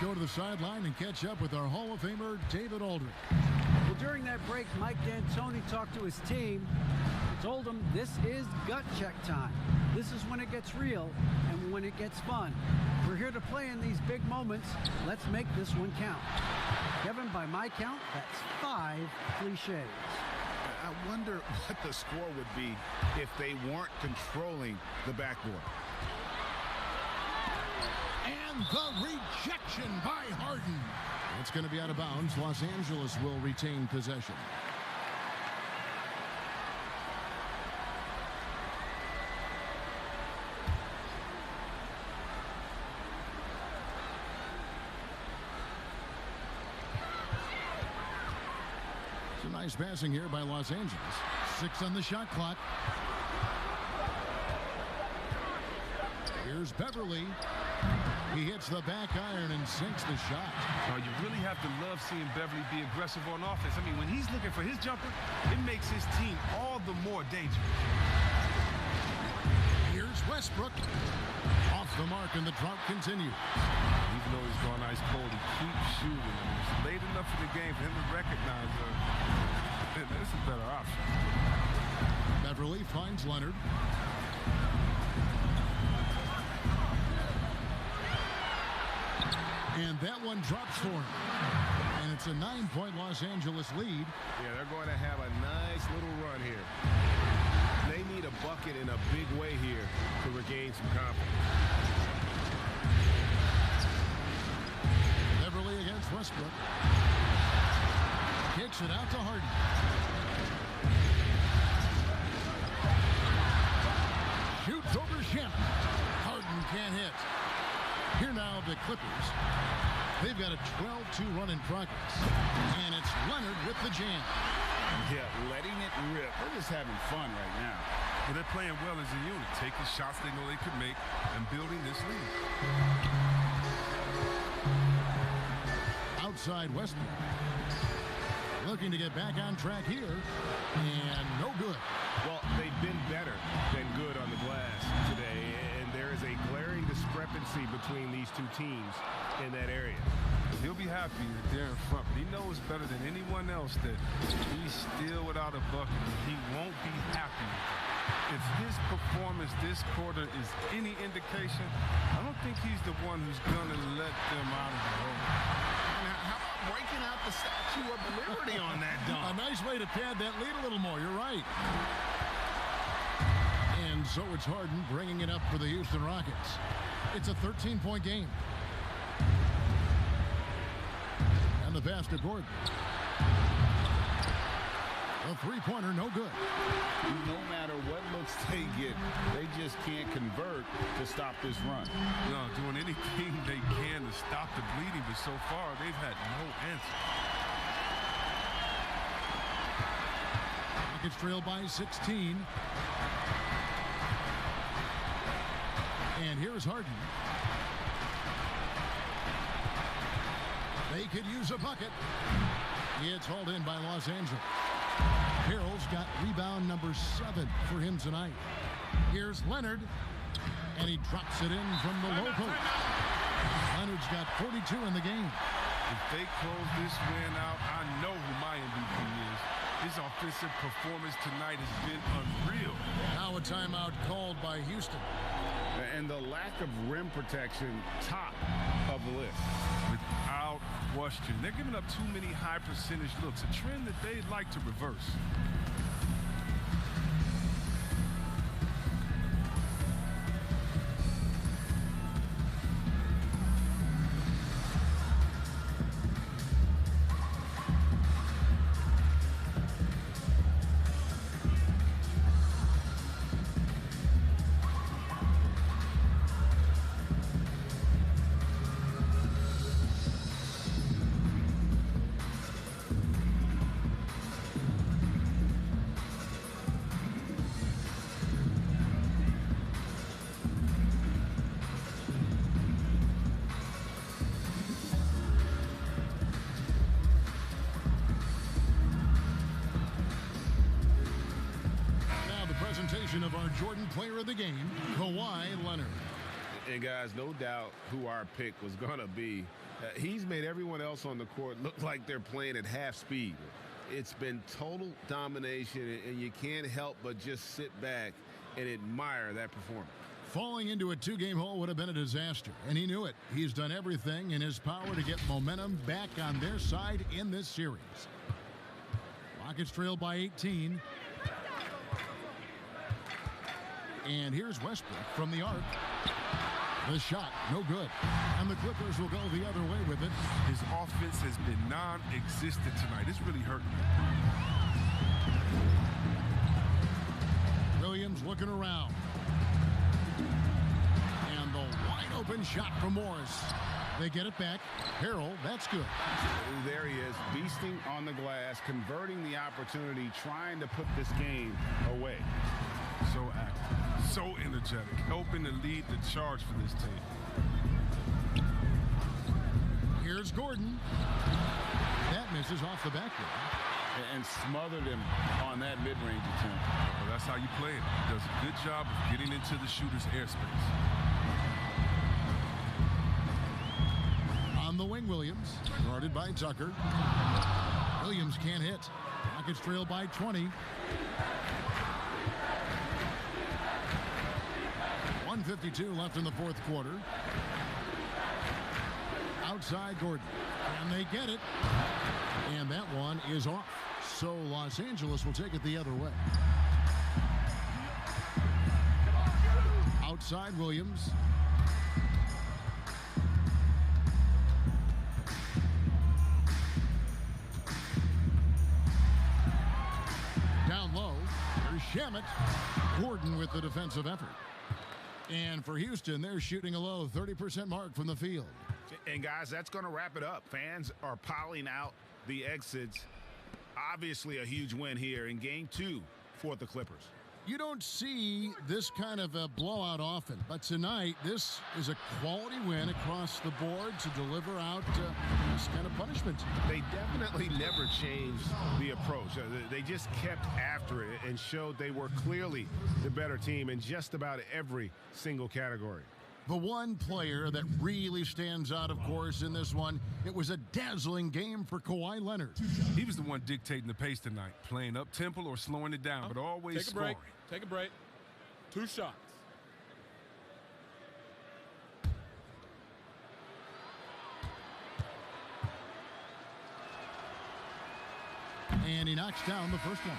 go to the sideline and catch up with our Hall of Famer, David Aldridge. Well, during that break, Mike D'Antoni talked to his team and told them this is gut check time. This is when it gets real and when it gets fun. We're here to play in these big moments. Let's make this one count. Kevin, by my count, that's 5 cliches. I wonder what the score would be if they weren't controlling the backboard. And the rejection by Harden. It's going to be out of bounds. Los Angeles will retain possession. Some nice passing here by Los Angeles. 6 on the shot clock. Here's Beverly. He hits the back iron and sinks the shot. Oh, you really have to love seeing Beverly be aggressive on offense. I mean, when he's looking for his jumper, it makes his team all the more dangerous. Here's Westbrook. Off the mark, and the drought continues. Even though he's gone ice cold, he keeps shooting. I mean, it's late enough in the game for him to recognize this is a better option. Beverly finds Leonard. And that one drops for him. And it's a 9-point Los Angeles lead. Yeah, they're going to have a nice little run here. They need a bucket in a big way here to regain some confidence. Beverly against Westbrook. Kicks it out to Harden. Shoots over Shannon. Harden can't hit. Here now the Clippers. They've got a 12-2 run in progress. And it's Leonard with the jam. Yeah, letting it rip. They're just having fun right now. Well, they're playing well as a unit, taking shots they know they could make and building this lead. Outside Westbrook. Looking to get back on track here. And no good. Well, they've been better than good on the glass today. And there is a glaring discrepancy between these two teams in that area. He'll be happy that they're in front, but he knows better than anyone else that he's still without a bucket. He won't be happy with it. If his performance this quarter is any indication, I don't think he's the one who's going to let them out of the hole. How about breaking out the Statue of Liberty on that dunk? A nice way to pad that lead a little more. You're right. And so it's Harden bringing it up for the Houston Rockets. It's a 13-point game. And the pass to Gordon. A three-pointer, no good. No matter what looks they get, they just can't convert to stop this run. No, doing anything they can to stop the bleeding, but so far they've had no answer. Rockets trail by 16. And here's Harden. They could use a bucket. It's hauled in by Los Angeles. Harrell's got rebound number 7 for him tonight. Here's Leonard. And he drops it in from the low post. Leonard's got 42 in the game. If they close this win out, I know who my MVP is. His offensive performance tonight has been unreal. Now a timeout called by Houston. And the lack of rim protection, top of the list. Without question. They're giving up too many high percentage looks, a trend that they'd like to reverse. Of our Jordan Player of the Game, Kawhi Leonard. And guys, no doubt who our pick was going to be. He's made everyone else on the court look like they're playing at half speed. It's been total domination, and you can't help but just sit back and admire that performance. Falling into a two-game hole would have been a disaster, and he knew it. He's done everything in his power to get momentum back on their side in this series. Rockets trail by 18. And here's Westbrook from the arc. The shot, no good. And the Clippers will go the other way with it. His offense has been non-existent tonight. It's really hurting him. Williams looking around. And the wide open shot from Morris. They get it back. Harrell, that's good. There he is, beasting on the glass, converting the opportunity, trying to put this game away. So active, so energetic, helping to lead the charge for this team. Here's Gordon. That misses off the back rim. And smothered him on that mid-range attempt. Well, that's how you play it. Does a good job of getting into the shooter's airspace. On the wing, Williams, guarded by Tucker. Williams can't hit. Rockets trail by 20. 1:52 left in the fourth quarter. Outside Gordon. And they get it. And that one is off. So Los Angeles will take it the other way. Outside Williams. Down low. There's Shamet. Gordon with the defensive effort. And for Houston, they're shooting a low 30% mark from the field. And guys, that's going to wrap it up. Fans are piling out the exits. Obviously a huge win here in game 2 for the Clippers. You don't see this kind of a blowout often, but tonight this is a quality win across the board to deliver out this kind of punishment. They definitely never changed the approach. They just kept after it and showed they were clearly the better team in just about every single category. The one player that really stands out, of course, in this one, it was a dazzling game for Kawhi Leonard. He was the one dictating the pace tonight, playing up-tempo or slowing it down, but always scoring. Take a break. 2 shots. And he knocks down the first one.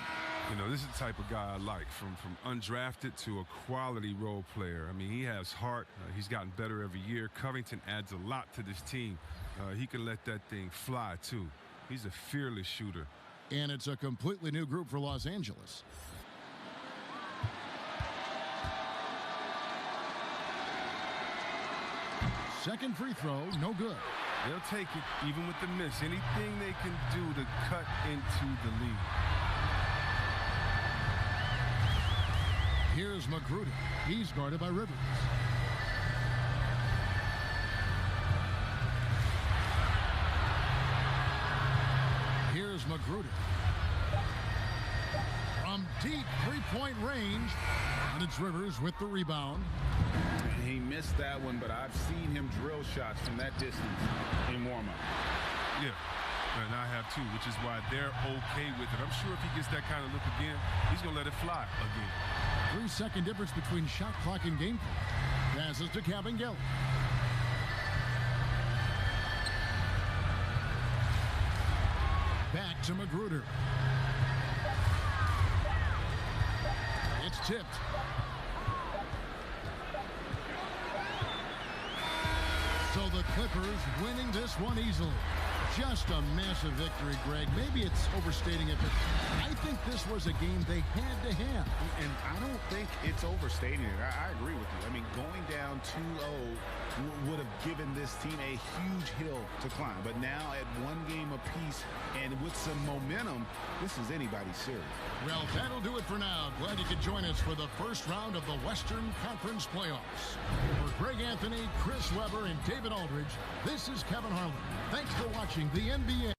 You know, this is the type of guy I like, from undrafted to a quality role player. I mean, he has heart. He's gotten better every year. Covington adds a lot to this team. He can let that thing fly, too. He's a fearless shooter. And it's a completely new group for Los Angeles. Second free throw, no good. They'll take it, even with the miss. Anything they can do to cut into the lead. Here's Magruder. He's guarded by Rivers. Here's Magruder. From deep three-point range. And it's Rivers with the rebound. He missed that one, but I've seen him drill shots from that distance in warm-up. Yeah, and I have too, which is why they're okay with it. I'm sure if he gets that kind of look again, he's going to let it fly again. 3-second difference between shot clock and game clock. Passes to Kabengele. Back to Magruder. It's tipped. So the Clippers winning this one easily. Just a massive victory, Greg. Maybe it's overstating it, but I think this was a game they had to have. And I don't think it's overstating it. I agree with you. I mean, going down 2-0 would have given this team a huge hill to climb. But now at 1 game apiece and with some momentum, this is anybody's series. Well, that'll do it for now. Glad you could join us for the first round of the Western Conference Playoffs. For Greg Anthony, Chris Webber, and David Aldridge, this is Kevin Harlan. Thanks for watching the NBA.